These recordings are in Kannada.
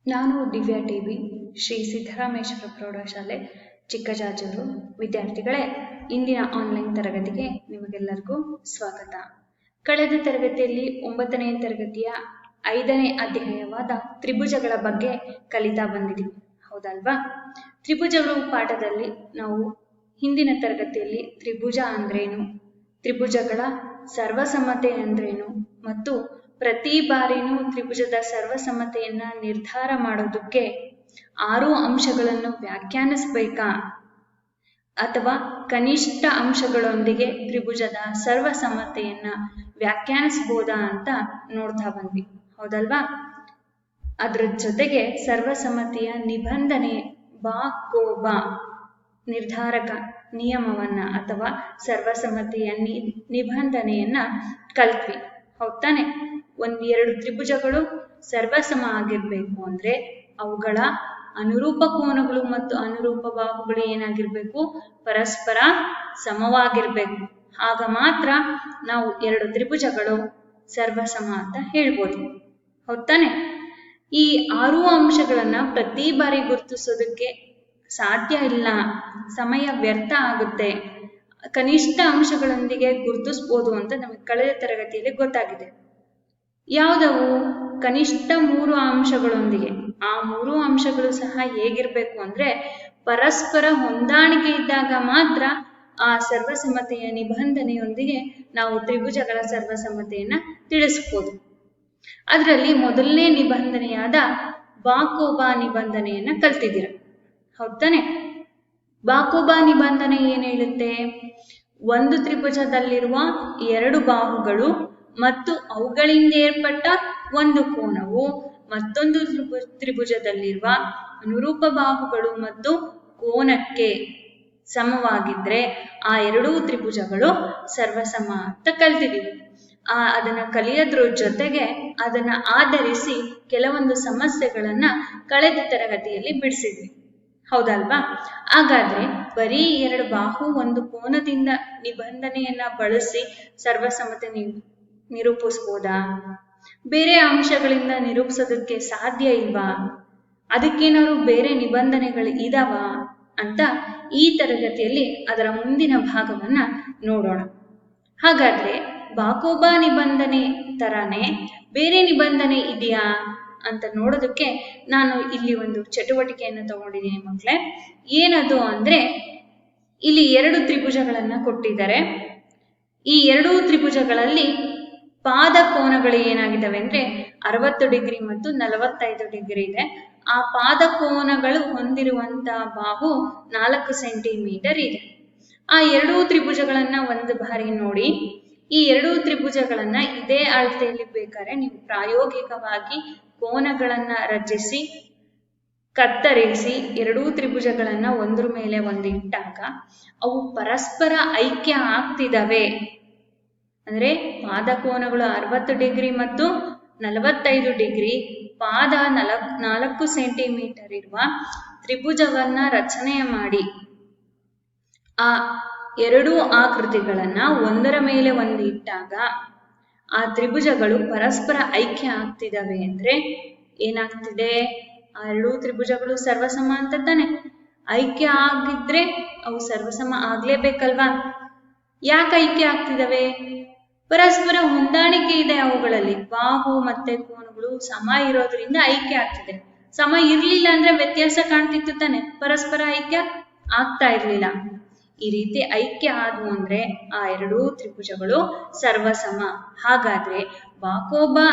ನಾನು ದಿವ್ಯಾ ಟಿವಿ ಶ್ರೀ ಸಿದ್ದರಾಮೇಶ್ವರ ಪ್ರೌಢಶಾಲೆ ಚಿಕ್ಕಜಾಜೂರು ವಿದ್ಯಾರ್ಥಿಗಳೇ, ಇಂದಿನ ಆನ್ಲೈನ್ ತರಗತಿಗೆ ನಿಮಗೆಲ್ಲರಿಗೂ ಸ್ವಾಗತ. ಕಳೆದ ತರಗತಿಯಲ್ಲಿ 9ನೇ ತರಗತಿಯ 5ನೇ ಅಧ್ಯಾಯವಾದ ತ್ರಿಭುಜಗಳ ಬಗ್ಗೆ ಕಲಿತಾ ಬಂದಿದ್ದೀವಿ, ಹೌದಲ್ವಾ? ತ್ರಿಭುಜಗಳು ಪಾಠದಲ್ಲಿ ನಾವು ಹಿಂದಿನ ತರಗತಿಯಲ್ಲಿ ತ್ರಿಭುಜ ಅಂದ್ರೇನು, ತ್ರಿಭುಜಗಳ ಸರ್ವಸಮತೆ ಅಂದ್ರೇನು ಮತ್ತು ಪ್ರತಿ ಬಾರಿನೂ ತ್ರಿಭುಜದ ಸರ್ವಸಮತೆಯನ್ನ ನಿರ್ಧಾರ ಮಾಡೋದಕ್ಕೆ 6 ಅಂಶಗಳನ್ನು ವ್ಯಾಖ್ಯಾನಿಸಬೇಕಾ ಅಥವಾ ಕನಿಷ್ಠ ಅಂಶಗಳೊಂದಿಗೆ ತ್ರಿಭುಜದ ಸರ್ವಸಮತೆಯನ್ನ ವ್ಯಾಖ್ಯಾನಿಸಬಹುದಾ ಅಂತ ನೋಡ್ತಾ ಬಂದ್ವಿ, ಹೌದಲ್ವಾ? ಅದ್ರ ಜೊತೆಗೆ ಸರ್ವಸಮತೆಯ ನಿಬಂಧನೆ ಬಾ ಕೋ ಬಾ ನಿರ್ಧಾರಕ ನಿಯಮವನ್ನ ಅಥವಾ ಸರ್ವಸಮತೆಯ ನಿಬಂಧನೆಯನ್ನ ಕಲ್ತ್ವಿ, ಹೌದ್ ತಾನೆ? 1-2 ತ್ರಿಭುಜಗಳು ಸರ್ವಸಮ ಆಗಿರ್ಬೇಕು ಅಂದ್ರೆ ಅವುಗಳ ಅನುರೂಪ ಕೋನಗಳು ಮತ್ತು ಅನುರೂಪ ಬಾಹುಗಳು ಏನಾಗಿರ್ಬೇಕು? ಪರಸ್ಪರ ಸಮವಾಗಿರ್ಬೇಕು. ಆಗ ಮಾತ್ರ ನಾವು 2 ತ್ರಿಭುಜಗಳು ಸರ್ವಸಮ ಅಂತ ಹೇಳ್ಬೋದು, ಹೌದ್ ತಾನೆ? ಈ 6 ಅಂಶಗಳನ್ನ ಪ್ರತಿ ಬಾರಿ ಗುರುತಿಸೋದಕ್ಕೆ ಸಾಧ್ಯ ಇಲ್ಲ, ಸಮಯ ವ್ಯರ್ಥ ಆಗುತ್ತೆ. ಕನಿಷ್ಠ ಅಂಶಗಳೊಂದಿಗೆ ಗುರುತಿಸ್ಬೋದು ಅಂತ ನಮಗೆ ಕಳೆದ ತರಗತಿಯಲ್ಲಿ ಗೊತ್ತಾಗಿದೆ. ಯಾವುದವು? ಕನಿಷ್ಠ 3 ಅಂಶಗಳೊಂದಿಗೆ. ಆ 3 ಅಂಶಗಳು ಸಹ ಹೇಗಿರ್ಬೇಕು ಅಂದ್ರೆ ಪರಸ್ಪರ ಹೊಂದಾಣಿಕೆ ಇದ್ದಾಗ ಮಾತ್ರ ಆ ಸರ್ವಸಮತೆಯ ನಿಬಂಧನೆಯೊಂದಿಗೆ ನಾವು ತ್ರಿಭುಜಗಳ ಸರ್ವಸಮತೆಯನ್ನ ತಿಳಿಸ್ಬೋದು. ಅದರಲ್ಲಿ ಮೊದಲನೇ ನಿಬಂಧನೆಯಾದ ಬಾಕೋಬಾ ನಿಬಂಧನೆಯನ್ನ ಕಲ್ತಿದ್ದೀರ, ಹೌದ್ ತಾನೆ? ಬಾಕೋಬಾ ನಿಬಂಧನೆ ಏನ್ ಹೇಳುತ್ತೆ? ಒಂದು ತ್ರಿಭುಜದಲ್ಲಿರುವ 2 ಬಾಹುಗಳು ಮತ್ತು ಅವುಗಳಿಂದ ಏರ್ಪಟ್ಟ ಒಂದು ಕೋನವು ಮತ್ತೊಂದು ತ್ರಿಭುಜದಲ್ಲಿರುವ ಅನುರೂಪ ಬಾಹುಗಳು ಮತ್ತು ಕೋನಕ್ಕೆ ಸಮವಾಗಿದ್ರೆ ಆ 2 ತ್ರಿಭುಜಗಳು ಸರ್ವಸಮ ಅಂತ ಕಲ್ತಿದ್ದೀವಿ. ಅದನ್ನ ಕಲಿಯೋದ್ರ ಜೊತೆಗೆ ಅದನ್ನ ಆಧರಿಸಿ ಕೆಲವೊಂದು ಸಮಸ್ಯೆಗಳನ್ನ ಕಳೆದ ತರಗತಿಯಲ್ಲಿ ಬಿಡಿಸಿದ್ವಿ, ಹೌದಲ್ವಾ? ಹಾಗಾದ್ರೆ ಬರೀ 2 ಬಾಹು ಒಂದು ಕೋನದಿಂದ ನಿಬಂಧನೆಯನ್ನ ಬಳಸಿ ಸರ್ವಸಮತೆ ನಿರೂಪಿಸ್ಬೋದಾ? ಬೇರೆ ಅಂಶಗಳಿಂದ ನಿರೂಪಿಸೋದಕ್ಕೆ ಸಾಧ್ಯ ಇಲ್ವಾ? ಅದಕ್ಕೇನಾದ್ರು ಬೇರೆ ನಿಬಂಧನೆಗಳು ಇದಾವ ಅಂತ ಈ ತರಗತಿಯಲ್ಲಿ ಅದರ ಮುಂದಿನ ಭಾಗವನ್ನ ನೋಡೋಣ. ಹಾಗಾದ್ರೆ ಬಾಕೋಬಾ ನಿಬಂಧನೆ ತರಾನೇ ಬೇರೆ ನಿಬಂಧನೆ ಇದೆಯಾ ಅಂತ ನೋಡೋದಕ್ಕೆ ನಾನು ಇಲ್ಲಿ ಒಂದು ಚಟುವಟಿಕೆಯನ್ನು ತಗೊಂಡಿದ್ದೀನಿ ಮಕ್ಕಳೇ. ಏನದು ಅಂದ್ರೆ, ಇಲ್ಲಿ 2 ತ್ರಿಭುಜಗಳನ್ನ ಕೊಟ್ಟಿದ್ದಾರೆ. ಈ 2 ತ್ರಿಭುಜಗಳಲ್ಲಿ ಪಾದ ಕೋನಗಳು ಏನಾಗಿದ್ದಾವೆ ಅಂದ್ರೆ 60 ಡಿಗ್ರಿ ಮತ್ತು 45 ಡಿಗ್ರಿ ಇದೆ. ಆ ಪಾದ ಕೋನಗಳು ಹೊಂದಿರುವಂತ ಬಾಹು 4 ಸೆಂಟಿಮೀಟರ್ ಇದೆ. ಆ 2 ತ್ರಿಭುಜಗಳನ್ನ ಒಂದು ಬಾರಿ ನೋಡಿ. ಈ 2 ತ್ರಿಭುಜಗಳನ್ನ ಇದೇ ಅಳತೆಯಲ್ಲಿ ಬೇಕಾದ್ರೆ ನೀವು ಪ್ರಾಯೋಗಿಕವಾಗಿ ಕೋನಗಳನ್ನ ರಚಿಸಿ ಕತ್ತರಿಸಿ 2 ತ್ರಿಭುಜಗಳನ್ನ ಒಂದ್ರ ಮೇಲೆ ಒಂದು ಇಟ್ಟಾಗ ಅವು ಪರಸ್ಪರ ಐಕ್ಯ ಆಗ್ತಿದವೆ ಅಂದ್ರೆ ಪಾದ ಕೋನಗಳು 60 ಡಿಗ್ರಿ ಮತ್ತು 45 ಡಿಗ್ರಿ, ಪಾದ 4 ಸೆಂಟಿಮೀಟರ್ ಇರುವ ತ್ರಿಭುಜವನ್ನ ರಚನೆ ಮಾಡಿ ಆ 2 ಆಕೃತಿಗಳನ್ನ ಒಂದರ ಮೇಲೆ ಒಂದು ಇಟ್ಟಾಗ ಆ ತ್ರಿಭುಜಗಳು ಪರಸ್ಪರ ಐಕ್ಯ ಆಗ್ತಿದವೆ ಅಂದ್ರೆ ಏನಾಗ್ತಿದೆ? ಆ 2 ತ್ರಿಭುಜಗಳು ಸರ್ವಸಮ ಅಂತ ತಾನೆ? ಐಕ್ಯ ಆಗಿದ್ರೆ ಅವು ಸರ್ವಸಮ ಆಗ್ಲೇಬೇಕಲ್ವಾ? ಯಾಕೆ ಐಕ್ಯ ಆಗ್ತಿದವೆ? ಪರಸ್ಪರ ಹೊಂದಾಣಿಕೆ ಇದೆ ಅವುಗಳಲ್ಲಿ. ಬಾಹು ಮತ್ತೆ ಕೋನಗಳು ಸಮ ಇರೋದ್ರಿಂದ ಐಕ್ಯ ಆಗ್ತಿದೆ. ಸಮ ಇರ್ಲಿಲ್ಲ ಅಂದ್ರೆ ವ್ಯತ್ಯಾಸ ಕಾಣ್ತಿತ್ತು ತಾನೆ? ಪರಸ್ಪರ ಐಕ್ಯ ಆಗ್ತಾ ಇರ್ಲಿಲ್ಲ. ಈ ರೀತಿ ಐಕ್ಯ ಆದ್ವು ಅಂದ್ರೆ ಆ 2 ತ್ರಿಭುಜಗಳು ಸರ್ವಸಮ. ಹಾಗಾದ್ರೆ ಬಾಕೋಬಾ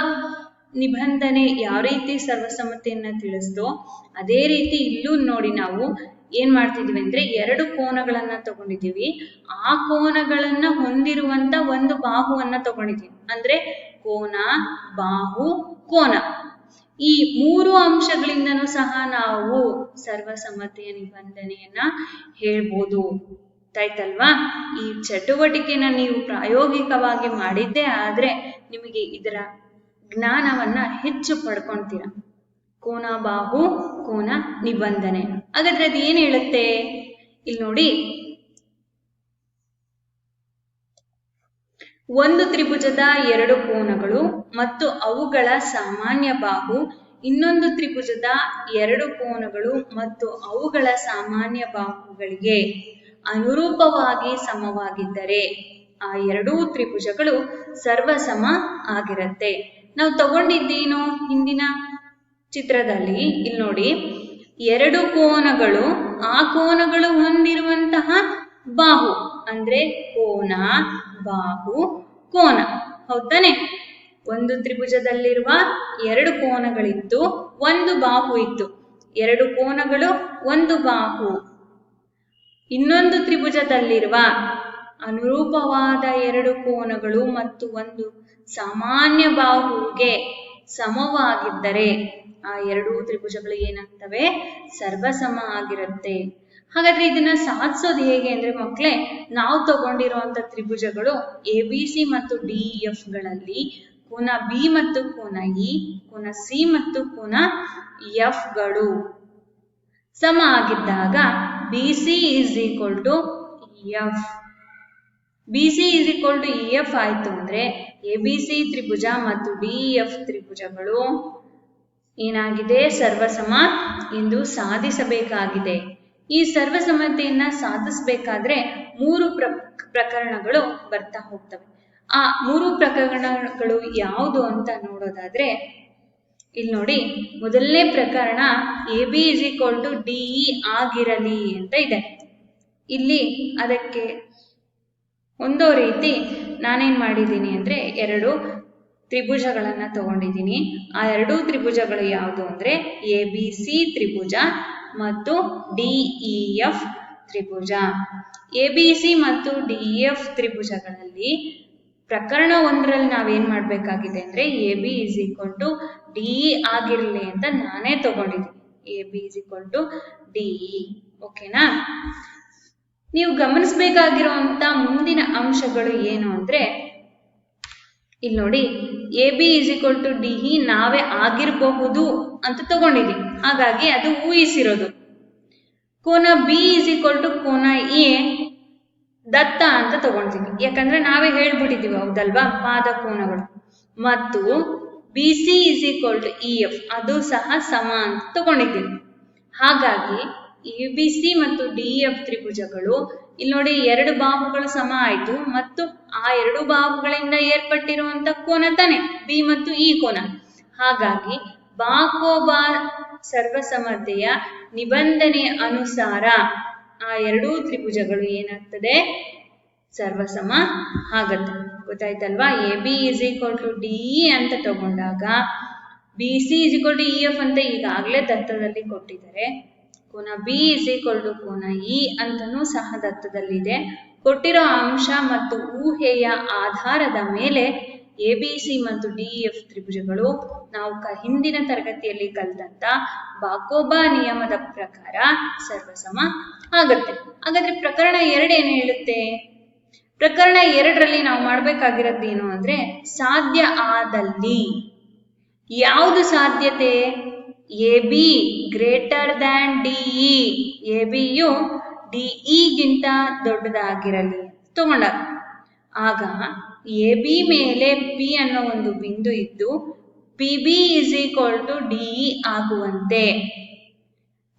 ನಿಬಂಧನೆ ಯಾವ ರೀತಿ ಸರ್ವಸಮತೆಯನ್ನ ತಿಳಿಸ್ತೋ ಅದೇ ರೀತಿ ಇಲ್ಲೂ ನೋಡಿ ನಾವು ಏನ್ ಮಾಡ್ತಿದೀವಿ ಅಂದ್ರೆ 2 ಕೋನಗಳನ್ನ ತಗೊಂಡಿದೀವಿ. ಆ ಕೋನಗಳನ್ನ ಹೊಂದಿರುವಂತ ಒಂದು ಬಾಹುವನ್ನ ತಗೊಂಡಿದೀವಿ. ಅಂದ್ರೆ ಕೋನ, ಬಾಹು, ಕೋನ. ಈ 3 ಅಂಶಗಳಿಂದನೂ ಸಹ ನಾವು ಸರ್ವಸಮತೆಯ ನಿಬಂಧನೆಯನ್ನ ಹೇಳ್ಬೋದು, ಆಯ್ತಲ್ವಾ? ಈ ಚಟುವಟಿಕೆನ ನೀವು ಪ್ರಾಯೋಗಿಕವಾಗಿ ಮಾಡಿದ್ದೇ ಆದ್ರೆ ನಿಮಗೆ ಇದರ ಜ್ಞಾನವನ್ನ ಹೆಚ್ಚು ಪಡ್ಕೊಳ್ತೀರ. ಕೋನ, ಬಾಹು, ಕೋನ ನಿಬಂಧನೆ. ಹಾಗಾದ್ರೆ ಅದು ಏನ್ ಹೇಳುತ್ತೆ? ಇಲ್ಲಿ ನೋಡಿ, ಒಂದು ತ್ರಿಭುಜದ 2 ಕೋನಗಳು ಮತ್ತು ಅವುಗಳ ಸಾಮಾನ್ಯ ಬಾಹು ಇನ್ನೊಂದು ತ್ರಿಭುಜದ ಎರಡು ಕೋನಗಳು ಮತ್ತು ಅವುಗಳ ಸಾಮಾನ್ಯ ಬಾಹುಗಳಿಗೆ ಅನುರೂಪವಾಗಿ ಸಮವಾಗಿದ್ದರೆ ಆ ಎರಡೂ ತ್ರಿಭುಜಗಳು ಸರ್ವಸಮ ಆಗಿರುತ್ತೆ. ನಾವು ತಗೊಂಡಿದ್ದೇನು ಹಿಂದಿನ ಚಿತ್ರದಲ್ಲಿ, ಇಲ್ಲಿ ನೋಡಿ, ಎರಡು ಕೋನಗಳು, ಆ ಕೋನಗಳು ಹೊಂದಿರುವಂತಹ ಬಾಹು ಅಂದ್ರೆ ಕೋನ, ಬಾಹು, ಕೋನ. ಹೌದಾನೆ? ಒಂದು ತ್ರಿಭುಜದಲ್ಲಿರುವ ಎರಡು ಕೋನಗಳಿತ್ತು, ಒಂದು ಬಾಹು ಇತ್ತು. ಎರಡು ಕೋನಗಳು, ಒಂದು ಬಾಹು. ಇನ್ನೊಂದು ತ್ರಿಭುಜದಲ್ಲಿರುವ ಅನುರೂಪವಾದ ಎರಡು ಕೋನಗಳು ಮತ್ತು ಒಂದು ಸಾಮಾನ್ಯ ಬಾಹುವಿಗೆ ಸಮವಾಗಿದ್ದರೆ ಆ ಎರಡೂ ತ್ರಿಭುಜಗಳು ಏನಾಗ್ತವೆ? ಸರ್ವಸಮ ಆಗಿರುತ್ತೆ. ಹಾಗಾದ್ರೆ ಇದನ್ನ ಸಾಧಿಸೋದು ಹೇಗೆ ಅಂದ್ರೆ ಮಕ್ಕಳೇ, ನಾವು ತಗೊಂಡಿರುವಂತ ತ್ರಿಭುಜಗಳು ABC ಮತ್ತು DEF ಗಳಲ್ಲಿ ಕೋನ B ಮತ್ತು ಕೋನ E, ಕೋನ C ಮತ್ತು ಕೋನ F ಗಳು ಸಮ ಆಗಿದ್ದಾಗ BC is equal to EF. BC is equal to EF ಆಯ್ತು ಅಂದ್ರೆ ABC ತ್ರಿಭುಜ ಮತ್ತು DEF ತ್ರಿಭುಜಗಳು ಏನಾಗಿದೆ? ಸರ್ವಸಮ ಎಂದು ಸಾಧಿಸಬೇಕಾಗಿದೆ. ಈ ಸರ್ವಸಮತೆಯನ್ನ ಸಾಧಿಸಬೇಕಾದ್ರೆ ಮೂರು ಪ್ರಕರಣಗಳು ಬರ್ತಾ ಹೋಗ್ತವೆ. ಆ ಮೂರು ಪ್ರಕರಣಗಳು ಯಾವುದು ಅಂತ ನೋಡೋದಾದ್ರೆ, ಇಲ್ಲಿ ನೋಡಿ, ಮೊದಲನೇ ಪ್ರಕರಣ AB is equal to DE ಆಗಿರಲಿ ಅಂತ ಇದೆ. ಇಲ್ಲಿ ಅದಕ್ಕೆ ಒಂದೋ ರೀತಿ ನಾನೇನ್ ಮಾಡಿದ್ದೀನಿ ಅಂದ್ರೆ ಎರಡು ತ್ರಿಭುಜಗಳನ್ನ ತಗೊಂಡಿದ್ದೀನಿ. ಆ ಎರಡೂ ತ್ರಿಭುಜಗಳು ಯಾವುದು ಅಂದ್ರೆ ABC ತ್ರಿಭುಜ ಮತ್ತು DEF ತ್ರಿಭುಜ. ABC ಮತ್ತು DEF ತ್ರಿಭುಜಗಳಲ್ಲಿ ಪ್ರಕರಣ ಒಂದರಲ್ಲಿ ನಾವೇನ್ ಮಾಡ್ಬೇಕಾಗಿದೆ ಅಂದ್ರೆ AB is equal to DE ಆಗಿರ್ಲಿ ಅಂತ ನಾನೇ ತಗೊಂಡಿದ್ದೀನಿ. AB is equal to DE. ಓಕೆನಾ? ನೀವು ಗಮನಿಸಬೇಕಾಗಿರುವಂತ ಮುಂದಿನ ಅಂಶಗಳು ಏನು ಅಂದ್ರೆ, ಇಲ್ಲಿ ನೋಡಿ, AB is equal to DE ನಾವೇ ಆಗಿರಬಹುದು ಅಂತ ತಗೊಂಡಿದ್ದೀವಿ, ಹಾಗಾಗಿ ಅದು ಊಹಿಸಿರೋದು. ಕೋನ B is equal to ಕೋನ A ದತ್ತ ಅಂತ ತಗೊಂಡಿದ್ದೀವಿ, ಯಾಕಂದ್ರೆ ನಾವೇ ಹೇಳ್ಬಿಟ್ಟಿದ್ದೀವಿ, ಹೌದಲ್ವಾ? ಪಾದ ಕೋನಗಳು. ಮತ್ತು BC is equal to EF ಅದು ಸಹ ಸಮ ಅಂತ ತಗೊಂಡಿದ್ದೀವಿ. ಹಾಗಾಗಿ ABC ಮತ್ತು DEF ತ್ರಿಭುಜಗಳು, ಇಲ್ಲಿ ನೋಡಿ, ಎರಡು ಬಾಹುಗಳು ಸಮ ಆಯ್ತು ಮತ್ತು ಆ ಎರಡು ಬಾಹುಗಳಿಂದ ಏರ್ಪಟ್ಟಿರುವಂತ ಕೋನ ತಾನೆ B ಮತ್ತು E ಕೋನ. ಹಾಗಾಗಿ ಬಾಕೋಬಾ ಸರ್ವಸಮತೆಯ ನಿಬಂಧನೆ ಅನುಸಾರ ಆ ಎರಡೂ ತ್ರಿಭುಜಗಳು ಏನಾಗ್ತದೆ? ಸರ್ವಸಮ ಆಗತ್ತೆ. ಗೊತ್ತಾಯ್ತಲ್ವಾ? AB is equal to DE ಅಂತ ತಗೊಂಡಾಗ BC is equal to EF ಅಂತ ಈಗಾಗಲೇ ದತ್ತದಲ್ಲಿ ಕೊಟ್ಟಿದ್ದಾರೆ. ಕೋನ B is equal to ಕೋನ E ಅಂತನೂ ಸಹ ದತ್ತದಲ್ಲಿದೆ. ಕೊಟ್ಟಿರೋ ಅಂಶ ಮತ್ತು ಊಹೆಯ ಆಧಾರದ ಮೇಲೆ ABC ಮತ್ತು DEF ತ್ರಿಭುಜಗಳು ನಾವು ಹಿಂದಿನ ತರಗತಿಯಲ್ಲಿ ಕಲಿತಂತ ಬಾಕೋಬಾ ನಿಯಮದ ಪ್ರಕಾರ ಸರ್ವಸಮ ಆಗುತ್ತೆ. ಹಾಗಾದ್ರೆ ಪ್ರಕರಣ 2 ಏನು ಹೇಳುತ್ತೆ? ಪ್ರಕರಣ 2ರಲ್ಲಿ ನಾವು ಮಾಡ್ಬೇಕಾಗಿರೋದೇನು ಅಂದ್ರೆ, ಸಾಧ್ಯ ಆದಲ್ಲಿ. ಯಾವುದು ಸಾಧ್ಯತೆ? AB greater than DE. ABಯು DEಗಿಂತ ದೊಡ್ಡದಾಗಿರಲಿ ತಗೊಂಡ ಆಗ AB ಮೇಲೆ P ಅನ್ನೋ ಒಂದು ಬಿಂದು ಇದ್ದು PB is equal to DE ಆಗುವಂತೆ,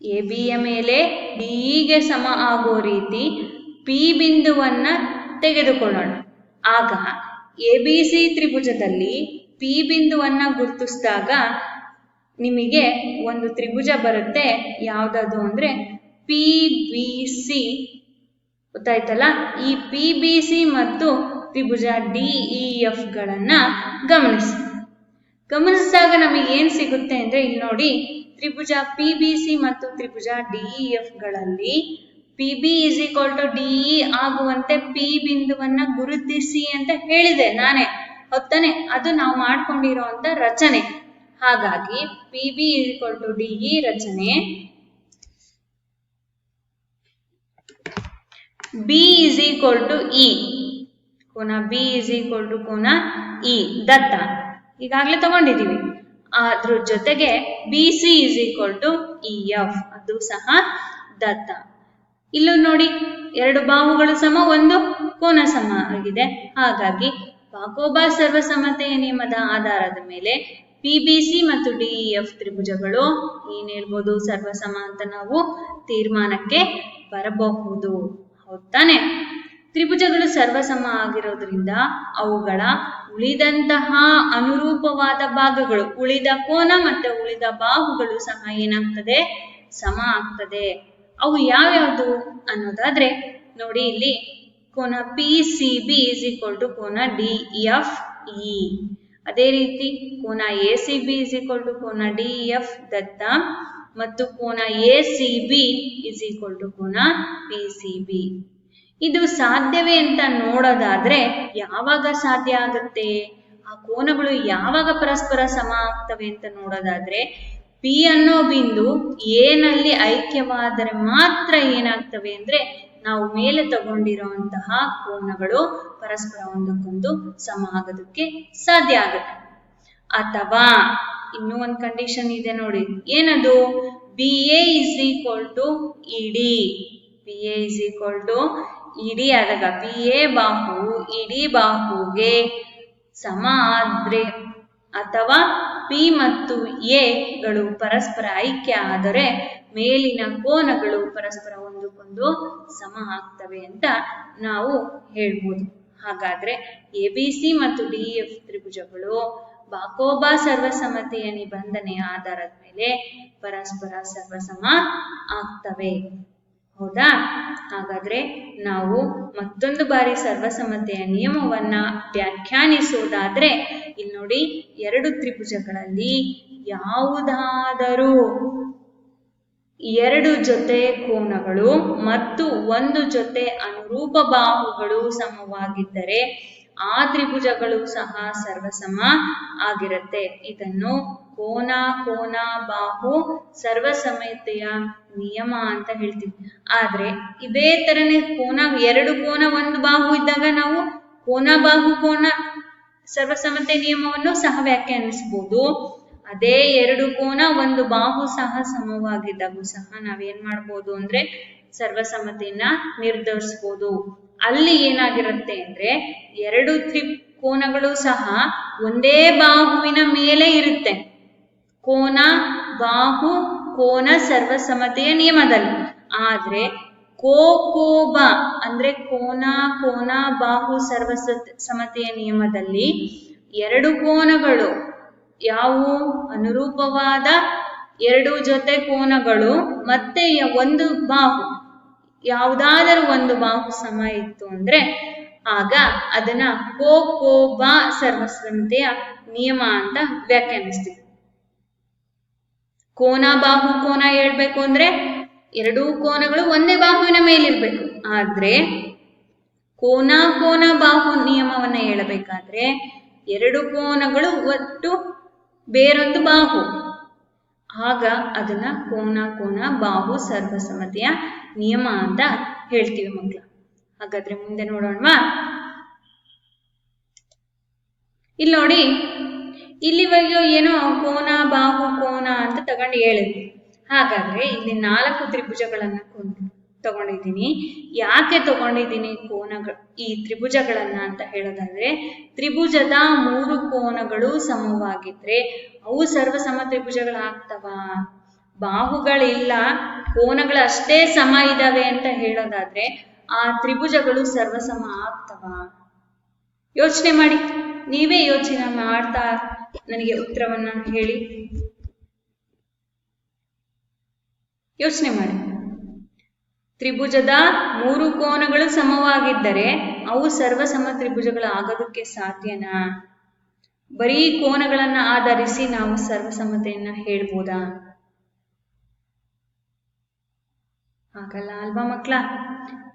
ABಯ ಮೇಲೆ DEಗೆ ಸಮ ಆಗೋ ರೀತಿ P ಬಿಂದುವನ್ನ ತೆಗೆದುಕೊಳ್ಳೋಣ. ಆಗ ABC ತ್ರಿಭುಜದಲ್ಲಿ P ಬಿಂದುವನ್ನ ಗುರುತಿಸಿದಾಗ ನಿಮಗೆ ಒಂದು ತ್ರಿಭುಜ ಬರುತ್ತೆ. ಯಾವ್ದದು ಅಂದ್ರೆ PBC. ಗೊತ್ತಾಯ್ತಲ್ಲ? ಈ PBC ಮತ್ತು ತ್ರಿಭುಜ DEF ಗಳನ್ನ ಗಮನಿಸಿದಾಗ ನಮಗೆ ಏನ್ ಸಿಗುತ್ತೆ ಅಂದ್ರೆ, ಇಲ್ಲಿ ನೋಡಿ, ತ್ರಿಭುಜ PBC ಮತ್ತು ತ್ರಿಭುಜ DEF ಗಳಲ್ಲಿ PB is equal to DE ಆಗುವಂತೆ P ಬಿಂದುವನ್ನ ಗುರುತಿಸಿ ಅಂತ ಹೇಳಿದೆ ನಾನೇ, ಹೊತ್ತಾನೆ? ಅದು ನಾವು ಮಾಡ್ಕೊಂಡಿರುವಂತ ರಚನೆ. ಹಾಗಾಗಿ PB is equal to DE ರಚನೆ, B is equal to E. ಕೋನ B is equal to ಕೋನ E ದತ್ತ ಈಗಾಗಲೇ ತಗೊಂಡಿದ್ದೀವಿ. ಅದ್ರ ಜೊತೆಗೆ BC is equal to EF ಅದು ಸಹ ದತ್ತ. ಇಲ್ಲೂ ನೋಡಿ, ಎರಡು ಬಾಹುಗಳು ಸಮ, ಒಂದು ಕೋನ ಸಮ ಆಗಿದೆ. ಹಾಗಾಗಿ ಬಾಕೋಬಾ ಸರ್ವಸಮತೆಯ ನಿಯಮದ ಆಧಾರದ ಮೇಲೆ PBC ಮತ್ತು DEF ತ್ರಿಭುಜಗಳು ಏನ್ ಹೇಳ್ಬೋದು, ಸರ್ವಸಮ ಅಂತ ನಾವು ತೀರ್ಮಾನಕ್ಕೆ ಬರಬಹುದು. ಹೌದಾನೆ? ತ್ರಿಭುಜಗಳು ಸರ್ವಸಮ ಆಗಿರೋದ್ರಿಂದ ಅವುಗಳ ಉಳಿದಂತಹ ಅನುರೂಪವಾದ ಭಾಗಗಳು, ಉಳಿದ ಕೋನ ಮತ್ತು ಉಳಿದ ಬಾಹುಗಳು ಸಹ ಏನಾಗ್ತದೆ, ಸಮ ಆಗ್ತದೆ. ಅವು ಯಾವ್ಯಾವುದು ಅನ್ನೋದಾದ್ರೆ ನೋಡಿ, ಇಲ್ಲಿ ಕೋನ PCB ಇಸ್ ಈಕ್ವಲ್ ಟು ಕೋನ DFE. ಅದೇ ರೀತಿ ಕೋನ ACB ಇಸ್ ಈಕ್ವಲ್ ಟು ಕೋನ DEF ದತ್ತ ಮತ್ತು ಕೋನ ACB ಇಸ್ ಈಕ್ವಲ್ ಟು ಕೋನ PCB. ಇದು ಸಾಧ್ಯವೇ ಅಂತ ನೋಡೋದಾದ್ರೆ ಯಾವಾಗ ಸಾಧ್ಯ ಆಗುತ್ತೆ, ಆ ಕೋನಗಳು ಯಾವಾಗ ಪರಸ್ಪರ ಸಮ ಆಗ್ತವೆ ಅಂತ ನೋಡೋದಾದ್ರೆ P ಅನ್ನೋ ಬಿಂದು A ನಲ್ಲಿ ಐಕ್ಯವಾದರೆ ಮಾತ್ರ ಏನಾಗ್ತವೆ ಅಂದ್ರೆ ನಾವು ಮೇಲೆ ತಗೊಂಡಿರುವಂತಹ ಕೋನಗಳು ಪರಸ್ಪರ ಒಂದಕ್ಕೊಂದು ಸಮ ಆಗೋದಕ್ಕೆ ಸಾಧ್ಯ ಆಗುತ್ತೆ. ಅಥವಾ ಇನ್ನೂ ಒಂದು ಕಂಡೀಷನ್ ಇದೆ ನೋಡಿ, ಏನದು, BA is equal to ED. BA is equal to ED ಆದಾಗ BA ಬಾಹು ED ಬಾಹುಗೆ ಸಮ ಆದ್ರೆ ಅಥವಾ P ಮತ್ತು A ಗಳು ಪರಸ್ಪರ ಐಕ್ಯ ಆದರೆ ಮೇಲಿನ ಕೋನಗಳು ಪರಸ್ಪರ ಒಂದಕ್ಕೊಂದು ಸಮ ಆಗ್ತವೆ ಅಂತ ನಾವು ಹೇಳ್ಬೋದು. ಹಾಗಾದ್ರೆ ABC ಮತ್ತು DEF ತ್ರಿಭುಜಗಳು ಬಾಕೋಬಾ ಸರ್ವಸಮತೆಯ ನಿಬಂಧನೆಯ ಆಧಾರದ ಮೇಲೆ ಪರಸ್ಪರ ಸರ್ವಸಮ ಆಗ್ತವೆ. ಹೌದಾ? ಹಾಗಾದ್ರೆ ನಾವು ಮತ್ತೊಂದು ಬಾರಿ ಸರ್ವಸಮತೆಯ ನಿಯಮವನ್ನ ವ್ಯಾಖ್ಯಾನಿಸೋದಾದ್ರೆ ಇಲ್ಲಿ ನೋಡಿ, ಎರಡು ತ್ರಿಭುಜಗಳಲ್ಲಿ ಯಾವುದಾದರೂ ಎರಡು ಜೊತೆ ಕೋನಗಳು ಮತ್ತು ಒಂದು ಜೊತೆ ಅನುರೂಪ ಬಾಹುಗಳು ಸಮವಾಗಿದ್ದರೆ ಆ ತ್ರಿಭುಜಗಳು ಸಹ ಸರ್ವಸಮ ಆಗಿರುತ್ತೆ. ಇದನ್ನು ಕೋನ ಕೋನ ಬಾಹು ಸರ್ವಸಮತೆಯ ನಿಯಮ ಅಂತ ಹೇಳ್ತೀವಿ. ಆದ್ರೆ ಇದೇ ತರನೇ ಕೋನ, ಎರಡು ಕೋನ ಒಂದು ಬಾಹು ಇದ್ದಾಗ ನಾವು ಕೋನ ಬಾಹು ಕೋನ ಸರ್ವಸಮತೆ ನಿಯಮವನ್ನು ಸಹ ವ್ಯಾಖ್ಯಾನಿಸಬಹುದು. ಅದೇ ಎರಡು ಕೋನ ಒಂದು ಬಾಹು ಸಹ ಸಮವಾಗಿದ್ದಾಗೂ ಸಹ ನಾವೇನ್ ಮಾಡ್ಬೋದು ಅಂದ್ರೆ ಸರ್ವಸಮತೆಯನ್ನ ನಿರ್ಧರಿಸಬಹುದು. ಅಲ್ಲಿ ಏನಾಗಿರುತ್ತೆ ಅಂದ್ರೆ ಎರಡು ತ್ರಿಕೋನಗಳು ಸಹ ಒಂದೇ ಬಾಹುವಿನ ಮೇಲೆ ಇರುತ್ತೆ. ಕೋನ ಬಾಹು ಕೋನ ಸರ್ವಸಮತೆಯ ನಿಯಮದಲ್ಲಿ. ಆದ್ರೆ ಕೋಕೋಬ ಅಂದ್ರೆ ಕೋನ ಕೋನ ಬಾಹು ಸರ್ವಸಮತೆಯ ನಿಯಮದಲ್ಲಿ ಎರಡು ಕೋನಗಳು ಯಾವುವು, ಅನುರೂಪವಾದ ಎರಡು ಜೊತೆ ಕೋನಗಳು ಮತ್ತೆ ಒಂದು ಬಾಹು, ಯಾವುದಾದರೂ ಒಂದು ಬಾಹು ಸಮ ಇತ್ತು ಅಂದ್ರೆ ಆಗ ಅದನ್ನ ಕೋಕೋಬ ಸರ್ವಸಮತೆಯ ನಿಯಮ ಅಂತ ವ್ಯಾಖ್ಯಾನಿಸ್ತೀವಿ. ಕೋನ ಬಾಹು ಕೋನ ಹೇಳ್ಬೇಕು ಅಂದ್ರೆ ಎರಡೂ ಕೋನಗಳು ಒಂದೇ ಬಾಹುವಿನ ಮೇಲಿರ್ಬೇಕು. ಆದ್ರೆ ಕೋನ ಕೋನ ಬಾಹು ನಿಯಮವನ್ನ ಹೇಳಬೇಕಾದ್ರೆ ಎರಡು ಕೋನಗಳು ಒಟ್ಟು ಬೇರೊಂದು ಬಾಹು, ಆಗ ಅದನ್ನ ಕೋನ ಕೋನ ಬಾಹು ಸರ್ವಸಮತೆಯ ನಿಯಮ ಅಂತ ಹೇಳ್ತೀವಿ ಮಕ್ಕಳ. ಹಾಗಾದ್ರೆ ಮುಂದೆ ನೋಡೋಣವಾ? ಇಲ್ಲಿ ನೋಡಿ, ಇಲ್ಲಿವರೆಗೂ ಏನೋ ಕೋನ ಬಾಹು ಕೋನ ಅಂತ ತಗೊಂಡು ಹೇಳಿದ್ವಿ. ಹಾಗಾದ್ರೆ ಇಲ್ಲಿ 4 ತ್ರಿಭುಜಗಳನ್ನ ತಗೊಂಡಿದ್ದೀನಿ. ಯಾಕೆ ತಗೊಂಡಿದ್ದೀನಿ ಈ ತ್ರಿಭುಜಗಳನ್ನ ಅಂತ ಹೇಳೋದಾದ್ರೆ, ತ್ರಿಭುಜದ 3 ಕೋನಗಳು ಸಮವಾಗಿದ್ರೆ ಅವು ಸರ್ವಸಮ ತ್ರಿಭುಜಗಳಾಗ್ತವ. ಬಾಹುಗಳಿಲ್ಲ, ಕೋನಗಳು ಅಷ್ಟೇ ಸಮ ಇದಾವೆ ಅಂತ ಹೇಳೋದಾದ್ರೆ ಆ ತ್ರಿಭುಜಗಳು ಸರ್ವಸಮ ಆಗ್ತವ? ಯೋಚನೆ ಮಾಡಿ, ನೀವೇ ಯೋಚನೆ ಮಾಡ್ತಾ ನನಗೆ ಉತ್ತರವನ್ನ ಹೇಳಿ. ಯೋಚನೆ ಮಾಡಿ. ತ್ರಿಭುಜದ 3 ಕೋನಗಳು ಸಮವಾಗಿದ್ದರೆ ಅವು ಸರ್ವಸಮ ತ್ರಿಭುಜಗಳು ಆಗೋದಕ್ಕೆ ಸಾಧ್ಯನಾ? ಬರೀ ಕೋನಗಳನ್ನ ಆಧರಿಸಿ ನಾವು ಸರ್ವಸಮತೆಯನ್ನ ಹೇಳ್ಬೋದಾ? ಆಗಲ್ಲ ಅಲ್ವಾ ಮಕ್ಕಳ?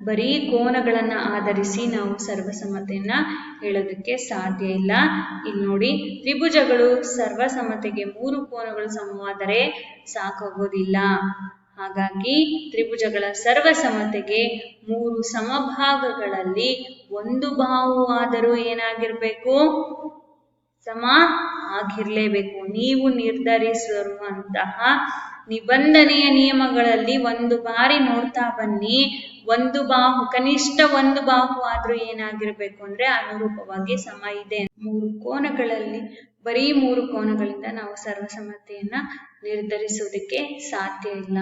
ಬರೀ ಕೋನಗಳನ್ನ ಆಧರಿಸಿ ನಾವು ಸರ್ವಸಮತೆಯನ್ನ ಹೇಳೋದಕ್ಕೆ ಸಾಧ್ಯ ಇಲ್ಲ. ಇಲ್ಲಿ ನೋಡಿ, ತ್ರಿಭುಜಗಳು ಸರ್ವಸಮತೆಗೆ 3 ಕೋನಗಳು ಸಮವಾದರೆ ಸಾಕಾಗೋದಿಲ್ಲ. ಹಾಗಾಗಿ ತ್ರಿಭುಜಗಳ ಸರ್ವಸಮತೆಗೆ 3 ಸಮಭಾಗಗಳಲ್ಲಿ ಒಂದು ಬಾಹು ಆದರೂ ಏನಾಗಿರ್ಬೇಕು? ಸಮ ಆಗಿರ್ಲೇಬೇಕು. ನೀವು ನಿರ್ಧರಿಸಿರುವಂತಹ ನಿಬಂಧನೆಯ ನಿಯಮಗಳಲ್ಲಿ ಒಂದು ಬಾರಿ ನೋಡ್ತಾ ಬನ್ನಿ. ಒಂದು ಬಾಹು, ಕನಿಷ್ಠ ಒಂದು ಬಾಹು ಆದ್ರೂ ಏನಾಗಿರ್ಬೇಕು ಅಂದ್ರೆ ಅನುರೂಪವಾಗಿ ಸಮ ಇದೆ. 3 ಕೋನಗಳಲ್ಲಿ ಬರೀ 3 ಕೋನಗಳಿಂದ ನಾವು ಸರ್ವಸಮ್ಮತೆಯನ್ನ ನಿರ್ಧರಿಸೋದಕ್ಕೆ ಸಾಧ್ಯ ಇಲ್ಲ.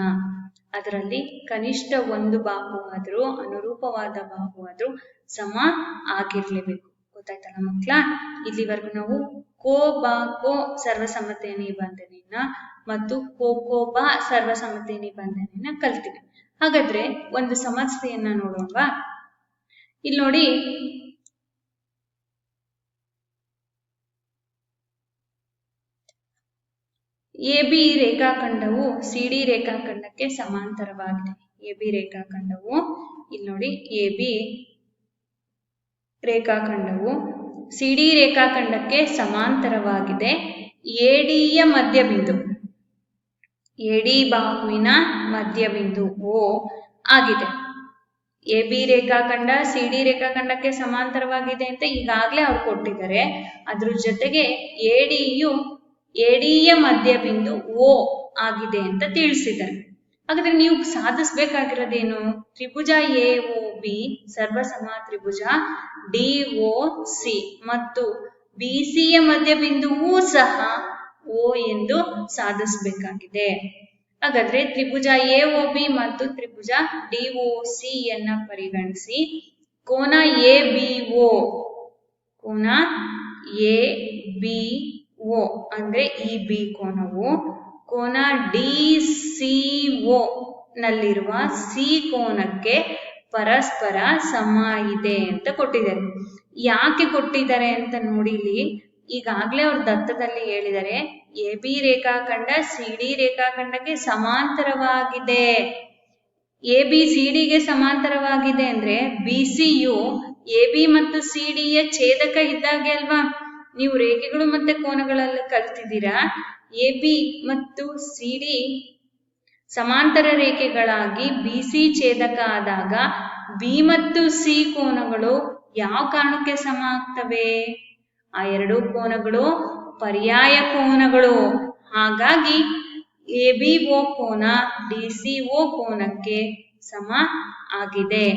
ಅದರಲ್ಲಿ ಕನಿಷ್ಠ ಒಂದು ಬಾಹು ಆದ್ರೂ, ಅನುರೂಪವಾದ ಬಾಹು ಆದ್ರೂ ಸಮ ಆಗಿರ್ಲೇಬೇಕು. ಗೊತ್ತಾಯ್ತಲ್ಲ ಮಕ್ಕಳ? ಇಲ್ಲಿವರೆಗೂ ನಾವು ಕೋ ಬಾ ಕೋ ಸರ್ವಸಮ್ಮತೆಯ ನಿಬಂಧನೆಯನ್ನ ಮತ್ತು ಕೋ ಬಾ ಸರ್ವಸಮ್ಮತೆಯ ನಿಬಂಧನೆಯನ್ನ ಕಲ್ತೀವಿ. ಹಾಗಾದ್ರೆ ಒಂದು ಸಮಸ್ಯೆಯನ್ನ ನೋಡೋಣವಾ? ಇಲ್ಲಿ ನೋಡಿ, AB ರೇಖಾಖಂಡವು CD ರೇಖಾಖಂಡಕ್ಕೆ ಸಮಾಂತರವಾಗಿದೆ. AB ರೇಖಾಖಂಡವು ಇಲ್ಲಿ ನೋಡಿ, AB ರೇಖಾಖಂಡವು CD ರೇಖಾಖಂಡಕ್ಕೆ ಸಮಾಂತರವಾಗಿದೆ. ADಯ ಮಧ್ಯಬಿಂದು, AD ಬಾಹುವಿನ ಮಧ್ಯಬಿಂದು O ಆಗಿದೆ. AB ರೇಖಾಖಂಡ CD ರೇಖಾಖಂಡಕ್ಕೆ ಸಮಾಂತರವಾಗಿದೆ ಅಂತ ಈಗಾಗಲೇ ಅವ್ರು ಕೊಟ್ಟಿದ್ದಾರೆ. ಅದ್ರ ಜೊತೆಗೆ ADಯ ಮಧ್ಯಬಿಂದು O ಆಗಿದೆ ಅಂತ ತಿಳಿಸಿದ್ದಾರೆ. ಹಾಗಾದ್ರೆ ನೀವು ಸಾಧಿಸಬೇಕಾಗಿರೋದೇನು? ತ್ರಿಭುಜ AOB ಸರ್ವಸಮ ತ್ರಿಭುಜ DOC ಮತ್ತು BCಯ ಮಧ್ಯಬಿಂದುವೂ ಸಹ O ಎಂದು ಸಾಧಿಸಬೇಕಾಗಿದೆ. ಹಾಗಾದ್ರೆ ತ್ರಿಭುಜ AOB ಮತ್ತು ತ್ರಿಭುಜ DOC ಯನ್ನ ಪರಿಗಣಿಸಿ ಕೋನ ABO ಅಂದ್ರೆ ಈ B ಕೋನವು ಕೋನ DCO ನಲ್ಲಿರುವ C ಕೋನಕ್ಕೆ ಪರಸ್ಪರ ಸಮ ಇದೆ ಅಂತ ಕೊಟ್ಟಿದ್ದಾರೆ. ಯಾಕೆ ಕೊಟ್ಟಿದ್ದಾರೆ ಅಂತ ನೋಡಿ, ಇಲ್ಲಿ ಈಗಾಗಲೇ ಅವ್ರ ದತ್ತದಲ್ಲಿ ಹೇಳಿದ್ದಾರೆ. AB ರೇಖಾಖಂಡ CD ರೇಖಾಖಂಡಕ್ಕೆ ಸಮಾಂತರವಾಗಿದೆ. AB CDಗೆ ಸಮಾಂತರವಾಗಿದೆ ಅಂದ್ರೆ BCಯು AB ಮತ್ತು CDಯ ಛೇದಕ ಇದ್ದಾಗೆ ಅಲ್ವಾ? ನೀವು ರೇಖೆಗಳು ಮತ್ತೆ ಕೋನಗಳಲ್ಲಿ ಕಲ್ತಿದ್ದೀರಾ. AB ಮತ್ತು CD ಸಮಾಂತರ ರೇಖೆಗಳಾಗಿ BC ಛೇದಕ ಆದಾಗ B ಮತ್ತು C ಕೋನಗಳು ಯಾವ ಕಾರಣಕ್ಕೆ ಸಮ ಆಗ್ತವೆ? ಆ ಎರಡು ಕೋನಗಳು ಪರ್ಯಾಯ ಕೋನಗಳು. ಹಾಗಾಗಿ ABO ಕೋನ DCO ಕೋನಕ್ಕೆ ಸಮ ಆಗಿದೆ.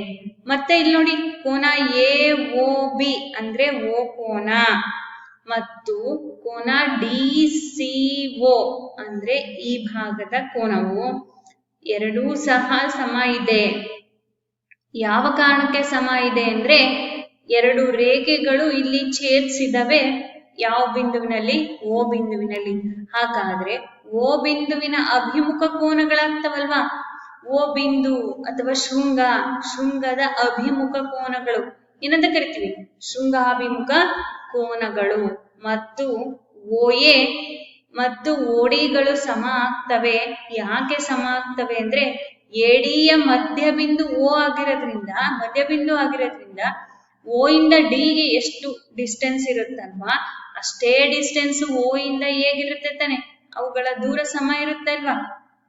ಮತ್ತೆ ಇಲ್ಲಿ ನೋಡಿ, ಕೋನ AOB ಅಂದ್ರೆ O ಕೋನ ಮತ್ತು ಕೋನ DCO ಅಂದ್ರೆ ಈ ಭಾಗದ ಕೋನವು ಎರಡೂ ಸಹ ಸಮ ಇದೆ. ಯಾವ ಕಾರಣಕ್ಕೆ ಸಮ ಇದೆ ಅಂದ್ರೆ ಎರಡು ರೇಖೆಗಳು ಇಲ್ಲಿ ಛೇದಿಸಿದವೆ. ಯಾವ ಬಿಂದುವಿನಲ್ಲಿ? O ಬಿಂದುವಿನಲ್ಲಿ. ಹಾಗಾದ್ರೆ O ಬಿಂದುವಿನ ಅಭಿಮುಖ ಕೋನಗಳಾಗ್ತವಲ್ವಾ? O ಬಿಂದು ಅಥವಾ ಶೃಂಗದ ಅಭಿಮುಖ ಕೋನಗಳು ಏನಂತ ಕರಿತೀವಿ? ಶೃಂಗಾಭಿಮುಖ ಕೋನಗಳು. ಮತ್ತು OA ಮತ್ತು ODಗಳು ಸಮ ಆಗ್ತವೆ. ಯಾಕೆ ಸಮ ಆಗ್ತವೆ ಅಂದ್ರೆ ADಯ ಮಧ್ಯಬಿಂದು ಮಧ್ಯಬಿಂದು ಆಗಿರೋದ್ರಿಂದ O ಇಂದ Dಗೆ ಎಷ್ಟು ಡಿಸ್ಟೆನ್ಸ್ ಇರುತ್ತಲ್ವಾ ಅಷ್ಟೇ ಡಿಸ್ಟೆನ್ಸ್ O ಇಂದ ಹೇಗಿರುತ್ತೆ ತಾನೆ? ಅವುಗಳ ದೂರ ಸಮ ಇರುತ್ತೆ ಅಲ್ವಾ?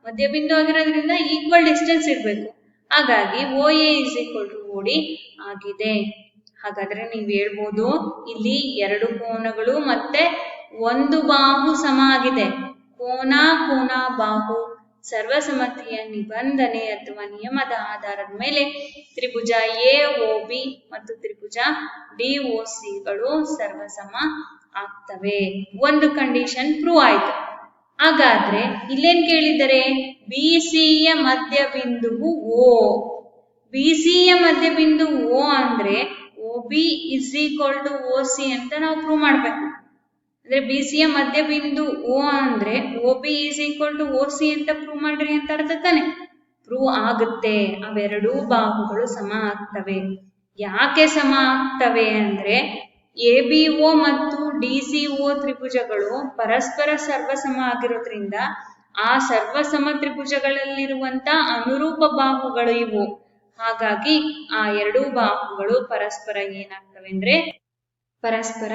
ಮಧ್ಯಬಿಂದು ಆಗಿರೋದ್ರಿಂದ ಈಕ್ವಲ್ ಡಿಸ್ಟೆನ್ಸ್ ಇರಬೇಕು. ಹಾಗಾಗಿ OA OD ಆಗಿದೆ. ಹಾಗಾದ್ರೆ ನೀವು ಹೇಳ್ಬೋದು, ಇಲ್ಲಿ ಎರಡು ಕೋನಗಳು ಮತ್ತೆ ಒಂದು ಬಾಹು ಸಮ ಆಗಿದೆ. ಕೋನ ಬಾಹು ಸರ್ವಸಮ್ಮತಿಯ ನಿಬಂಧನೆ ಅಥವಾ ನಿಯಮದ ಆಧಾರದ ಮೇಲೆ ತ್ರಿಭುಜ AOB ಮತ್ತು ತ್ರಿಭುಜ DOCಗಳು ಸರ್ವಸಮ ಆಗ್ತವೆ. ಒಂದು ಕಂಡೀಷನ್ ಪ್ರೂವ್ ಆಯ್ತು. ಹಾಗಾದ್ರೆ ಇಲ್ಲೇನ್ ಕೇಳಿದರೆ? BCಯ ಮಧ್ಯಬಿಂದುವು O. BCಯ ಮಧ್ಯಬಿಂದು O ಅಂದ್ರೆ OB OC ಅಂತ ನಾವು ಪ್ರೂವ್ ಮಾಡ್ಬೇಕು. ಅಂದ್ರೆ BCಯ ಮಧ್ಯಬಿಂದು O ಅಂದ್ರೆ OB OC ಅಂತ ಪ್ರೂವ್ ಮಾಡ್ರಿ ಅಂತ ಅರ್ಥ ತಾನೆ? ಪ್ರೂವ್ ಆಗುತ್ತೆ. ಅವೆರಡೂ ಬಾಹುಗಳು ಸಮ ಆಗ್ತವೆ. ಯಾಕೆ ಸಮ ಆಗ್ತವೆ ಅಂದ್ರೆ ABO ಮತ್ತು DCO ತ್ರಿಭುಜಗಳು ಪರಸ್ಪರ ಸರ್ವಸಮ ಆಗಿರೋದ್ರಿಂದ ಆ ಸರ್ವಸಮ ತ್ರಿಭುಜಗಳಲ್ಲಿರುವಂತ ಅನುರೂಪ ಬಾಹುಗಳು ಇವು. ಹಾಗಾಗಿ ಆ ಎರಡೂ ಬಾಹುಗಳು ಪರಸ್ಪರ ಏನಾಗ್ತವೆ ಅಂದ್ರೆ ಪರಸ್ಪರ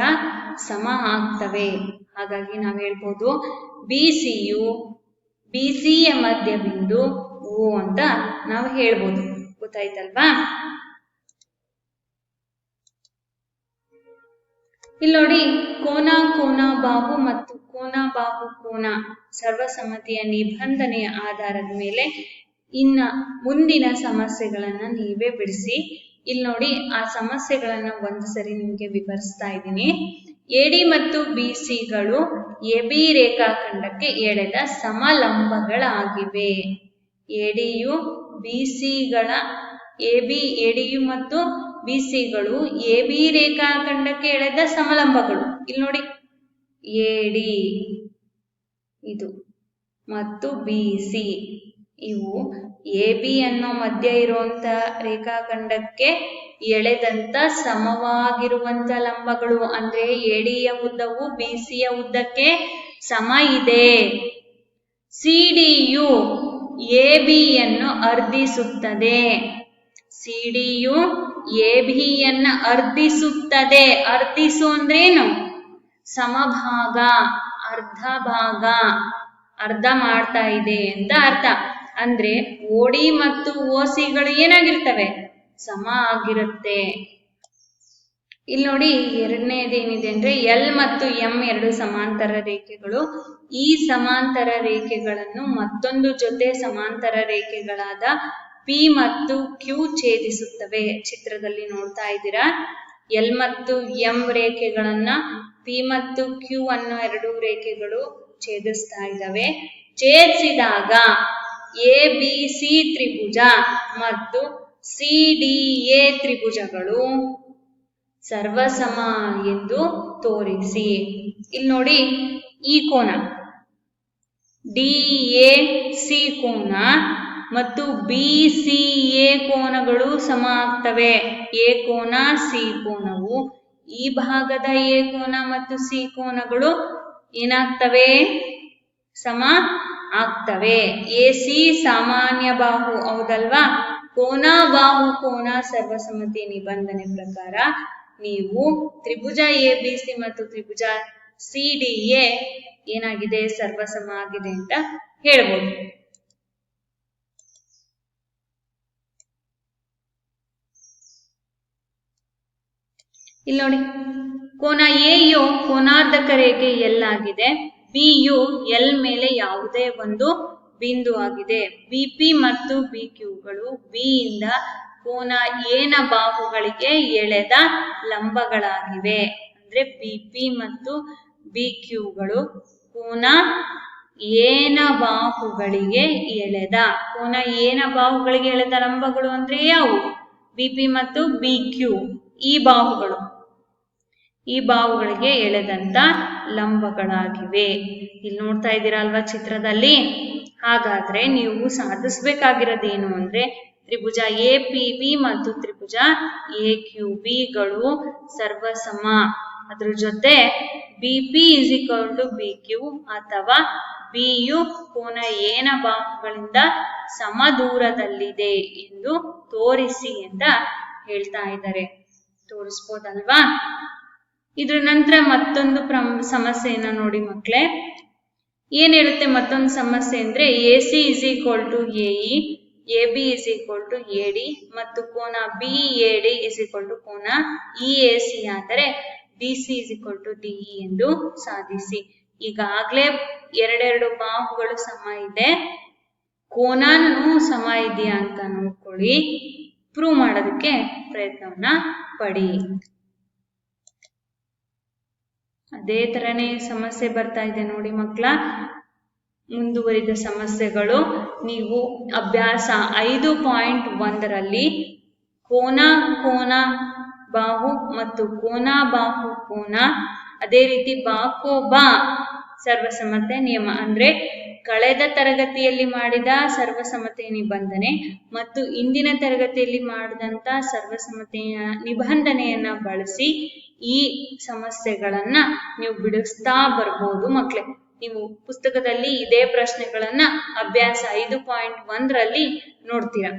ಸಮ ಆಗ್ತವೆ. ಹಾಗಾಗಿ ನಾವ್ ಹೇಳ್ಬೋದು BCಯ ಮಧ್ಯಬಿಂದು O ಅಂತ ನಾವು ಹೇಳ್ಬೋದು. ಗೊತ್ತಾಯ್ತಲ್ವಾ? ಇಲ್ಲಿ ನೋಡಿ, ಕೋನ ಕೋನ ಬಾಹು ಮತ್ತು ಕೋನ ಬಾಹು ಕೋನ ಸರ್ವಸಮ್ಮತಿಯ ನಿಬಂಧನೆಯ ಆಧಾರದ ಮೇಲೆ ಇನ್ನ ಮುಂದಿನ ಸಮಸ್ಯೆಗಳನ್ನ ನೀವೇ ಬಿಡಿಸಿ. ಇಲ್ಲಿ ನೋಡಿ, ಆ ಸಮಸ್ಯೆಗಳನ್ನ ಒಂದು ಸರಿ ನಿಮ್ಗೆ ವಿವರಿಸ್ತಾ ಇದ್ದೀನಿ. ಎಡಿ ಮತ್ತು ಬಿಸಿಗಳು ಎಬಿ ರೇಖಾಖಂಡಕ್ಕೆ ಎಳೆದ ಸಮಲಂಬಗಳಾಗಿವೆ. ಎಡಿಯು ಬಿಸಿಗಳ ಎಡಿಯು ಮತ್ತು ಬಿಸಿಗಳು ಎಬಿ ರೇಖಾಖಂಡಕ್ಕೆ ಎಳೆದ ಸಮಲಂಬಗಳು. ಇಲ್ಲಿ ನೋಡಿ, ಎಡಿ ಇದು ಮತ್ತು ಬಿಸಿ ಇವು ಎಬಿ ಅನ್ನೋ ಮಧ್ಯ ಇರುವಂತ ರೇಖಾಖಂಡಕ್ಕೆ ಎಳೆದಂತ ಸಮವಾಗಿರುವಂತ ಲಂಬಗಳು. ಅಂದ್ರೆ ಎಡಿಯ ಉದ್ದವು ಬಿಸಿಯ ಉದ್ದಕ್ಕೆ ಸಮ ಇದೆ. ಸಿಡಿಯು ಎಬಿಯನ್ನು ಅರ್ಧಿಸುತ್ತದೆ. ಸಿಡಿಯು ಎಬಿಯನ್ನು ಅರ್ಧಿಸುತ್ತದೆ. ಅರ್ಧಿಸು ಅಂದ್ರೇನು? ಸಮಭಾಗ, ಅರ್ಧ ಭಾಗ, ಅರ್ಧ ಮಾಡ್ತಾ ಇದೆ ಅಂತ ಅರ್ಥ. ಅಂದ್ರೆ ಓಡಿ ಮತ್ತು ಓಸಿಗಳು ಏನಾಗಿರ್ತವೆ? ಸಮ ಆಗಿರುತ್ತೆ. ಇಲ್ಲಿ ನೋಡಿ, ಎರಡನೇದೇನಿದೆ ಅಂದ್ರೆ ಎಲ್ ಮತ್ತು ಎಂ ಎರಡು ಸಮಾಂತರ ರೇಖೆಗಳು. ಈ ಸಮಾಂತರ ರೇಖೆಗಳನ್ನು ಮತ್ತೊಂದು ಜೊತೆ ಸಮಾಂತರ ರೇಖೆಗಳಾದ ಪಿ ಮತ್ತು ಕ್ಯೂ ಛೇದಿಸುತ್ತವೆ. ಚಿತ್ರದಲ್ಲಿ ನೋಡ್ತಾ ಇದ್ದೀರಾ, ಎಲ್ ಮತ್ತು ಎಂ ರೇಖೆಗಳನ್ನ ಪಿ ಮತ್ತು ಕ್ಯೂ ಅನ್ನೋ ಎರಡು ರೇಖೆಗಳು ಛೇದಿಸ್ತಾ ಇದ್ದಾವೆ. ಛೇದಿಸಿದಾಗ ಎ ಬಿ ಸಿ ತ್ರಿಭುಜ ಮತ್ತು ಸಿ ಡಿ ಎ ತ್ರಿಭುಜಗಳು ಸರ್ವಸಮ ಎಂದು ತೋರಿಸಿ. ಇಲ್ಲಿ ನೋಡಿ, ಈ ಕೋನ ಡಿ ಎ ಸಿ ಕೋನ ಮತ್ತು ಬಿ ಸಿ ಎ ಕೋನಗಳು ಸಮ ಆಗ್ತವೆ. ಎ ಕೋನ ಸಿ ಕೋನವು ಈ ಭಾಗದ ಎ ಕೋನ ಮತ್ತು ಸಿ ಕೋನಗಳು ಏನಾಗ್ತವೆ? ಸಮ ಆಗ್ತವೆ. ಎ ಸಿ ಸಾಮಾನ್ಯ ಬಾಹು, ಹೌದಲ್ವಾ? ಕೋನ ಬಾಹು ಕೋನ ಸರ್ವಸಮ್ಮತಿ ನಿಬಂಧನೆ ಪ್ರಕಾರ ನೀವು ತ್ರಿಭುಜ ಎ ಬಿ ಸಿ ಮತ್ತು ತ್ರಿಭುಜ ಸಿ ಡಿ ಎ ಏನಾಗಿದೆ? ಸರ್ವಸಮ ಆಗಿದೆ ಅಂತ ಹೇಳ್ಬೋದು. ಇಲ್ಲಿ ನೋಡಿ, ಕೋನ ಎ ಯು ಕೋನಾರ್ಧಕ ರೇಖೆ ಎಲ್ ಆಗಿದೆ. ಬಿ ಯು ಎಲ್ ಮೇಲೆ ಯಾವುದೇ ಒಂದು ಬಿಂದು ಆಗಿದೆ. ಬಿಪಿ ಮತ್ತು ಬಿಕ್ಯೂಗಳು ಬಿ ಇಂದ ಕೋನ ಎ ನ ಬಾಹುಗಳಿಗೆ ಎಳೆದ ಲಂಬಗಳಾಗಿವೆ. ಅಂದ್ರೆ ಬಿಪಿ ಮತ್ತು ಬಿಕ್ಯೂಗಳು ಕೋನ ಎ ನ ಬಾಹುಗಳಿಗೆ ಎಳೆದ ಲಂಬಗಳು ಅಂದ್ರೆ ಯಾವುವು? ಬಿಪಿ ಮತ್ತು ಬಿಕ್ಯೂ ಈ ಬಾಹುಗಳಿಗೆ ಎಳೆದಂತ ಲಂಬಗಳಾಗಿವೆ. ಇಲ್ಲಿ ನೋಡ್ತಾ ಇದ್ದೀರಾ ಅಲ್ವಾ ಚಿತ್ರದಲ್ಲಿ? ಹಾಗಾದ್ರೆ ನೀವು ಸಾಧಿಸಬೇಕಾಗಿರೋದೇನು ಅಂದ್ರೆ ತ್ರಿಭುಜ ಎ ಪಿ ಬಿ ಮತ್ತು ತ್ರಿಭುಜ ಎ ಕ್ಯೂ ಬಿಗಳು ಸರ್ವಸಮ. ಅದ್ರ ಜೊತೆ ಬಿಪಿ ಬಿ ಕ್ಯೂ ಅಥವಾ ಬಿ ಯು ಕೋನ ಎ ನ ಬಾಹುಗಳಿಂದ ಸಮ ದೂರದಲ್ಲಿದೆ ಎಂದು ತೋರಿಸಿ ಅಂತ ಹೇಳ್ತಾ ಇದ್ದಾರೆ. ತೋರಿಸ್ಬೋದಲ್ವಾ? ಇದ್ರ ನಂತರ ಮತ್ತೊಂದು ಸಮಸ್ಯೆಯನ್ನ ನೋಡಿ ಮಕ್ಕಳೇ. ಏನ್ ಹೇಳುತ್ತೆ ಮತ್ತೊಂದು ಸಮಸ್ಯೆ ಅಂದ್ರೆ A C A E, A B A D ಮತ್ತು ಕೋನ ಬಿ ಎ ಡಿ ಕೋನ ಇ ಎ ಸಿ ಆದರೆ ಡಿ ಸಿ ಡಿ ಇ ಎಂದು ಸಾಧಿಸಿ. ಈಗಾಗಲೇ ಎರಡೆರಡು ಬಾಹುಗಳು ಸಮ ಇದೆ, ಕೋನನೂ ಸಮ ಇದೆಯಾ ಅಂತ ನೋಡ್ಕೊಳ್ಳಿ. ಪ್ರೂವ್ ಮಾಡೋದಕ್ಕೆ ಪ್ರಯತ್ನವನ್ನ ಪಡಿ. ಅದೇ ತರನೇ ಸಮಸ್ಯೆ ಬರ್ತಾ ಇದೆ ನೋಡಿ ಮಕ್ಕಳ. ಮುಂದುವರಿದ ಸಮಸ್ಯೆಗಳು ನೀವು ಅಭ್ಯಾಸ 5.1ರಲ್ಲಿ ಕೋನ ಕೋನ ಬಾಹು ಮತ್ತು ಕೋನ ಬಾಹು ಕೋನ, ಅದೇ ರೀತಿ ಬಾಕೋಬಾ ಸರ್ವಸಮ್ಮತೆ ನಿಯಮ ಅಂದ್ರೆ ಕಳೆದ ತರಗತಿಯಲ್ಲಿ ಮಾಡಿದ ಸರ್ವಸಮ್ಮತೆ ನಿಬಂಧನೆ ಮತ್ತು ಇಂದಿನ ತರಗತಿಯಲ್ಲಿ ಮಾಡಿದಂತ ಸರ್ವಸಮ್ಮತೆಯ ನಿಬಂಧನೆಯನ್ನ ಬಳಸಿ ಈ ಸಮಸ್ಯೆಗಳನ್ನ ನೀವು ಬಿಡಿಸ್ತಾ ಬರ್ಬೋದು ಮಕ್ಕಳೇ. ನೀವು ಪುಸ್ತಕದಲ್ಲಿ ಇದೇ ಪ್ರಶ್ನೆಗಳನ್ನ ಅಭ್ಯಾಸ 5.1ರಲ್ಲಿ ನೋಡ್ತೀರಾ.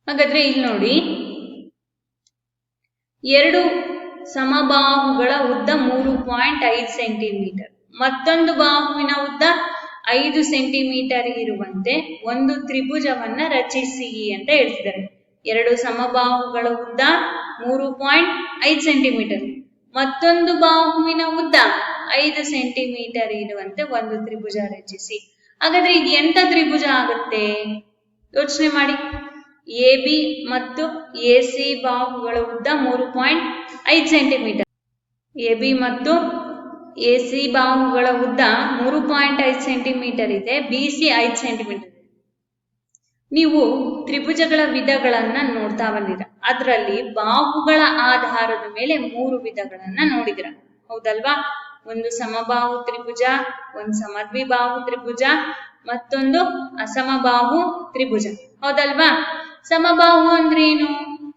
ಹಾಗಾದ್ರೆ ಇಲ್ಲಿ ನೋಡಿ, ಎರಡು ಸಮಬಾಹುಗಳ ಉದ್ದ 3.5 ಸೆಂಟಿಮೀಟರ್, ಮತ್ತೊಂದು ಬಾಹುವಿನ ಉದ್ದ 5 ಸೆಂಟಿಮೀಟರ್ ಇರುವಂತೆ ಒಂದು ತ್ರಿಭುಜವನ್ನ ರಚಿಸಿ ಅಂತ ಹೇಳ್ತಿದ್ದಾರೆ. ಎರಡು ಸಮಬಾಹುಗಳ ಉದ್ದ 3.5 ಸೆಂಟಿಮೀಟರ್, ಮತ್ತೊಂದು ಬಾಹುವಿನ ಉದ್ದ 5 ಸೆಂಟಿಮೀಟರ್ ಇರುವಂತೆ ಒಂದು ತ್ರಿಭುಜ ರಚಿಸಿ. ಹಾಗಾದ್ರೆ ಇದು ಎಂತ ತ್ರಿಭುಜ ಆಗುತ್ತೆ? ಯೋಚನೆ ಮಾಡಿ. AB ಮತ್ತು AC ಬಾಹುಗಳ ಉದ್ದ 3.5 ಸೆಂಟಿಮೀಟರ್. AB ಮತ್ತು AC ಬಾಹುಗಳ ಉದ್ದ 3.5 ಸೆಂಟಿಮೀಟರ್ ಇದೆ, BC 5 ಸೆಂಟಿಮೀಟರ್ ಇದೆ. ನೀವು ತ್ರಿಭುಜಗಳ ವಿಧಗಳನ್ನ ನೋಡ್ತಾ ಬಂದಿರ, ಅದರಲ್ಲಿ ಬಾಹುಗಳ ಆಧಾರದ ಮೇಲೆ 3 ವಿಧಗಳನ್ನ ನೋಡಿದಿರ, ಹೌದಲ್ವಾ? ಒಂದು ಸಮಬಾಹು ತ್ರಿಭುಜ, ಒಂದು ಸಮದ್ವಿಬಾಹು ತ್ರಿಭುಜ, ಮತ್ತೊಂದು ಅಸಮಬಾಹು ತ್ರಿಭುಜ, ಹೌದಲ್ವಾ? ಸಮಬಾಹು ಅಂದ್ರೆ ಏನು?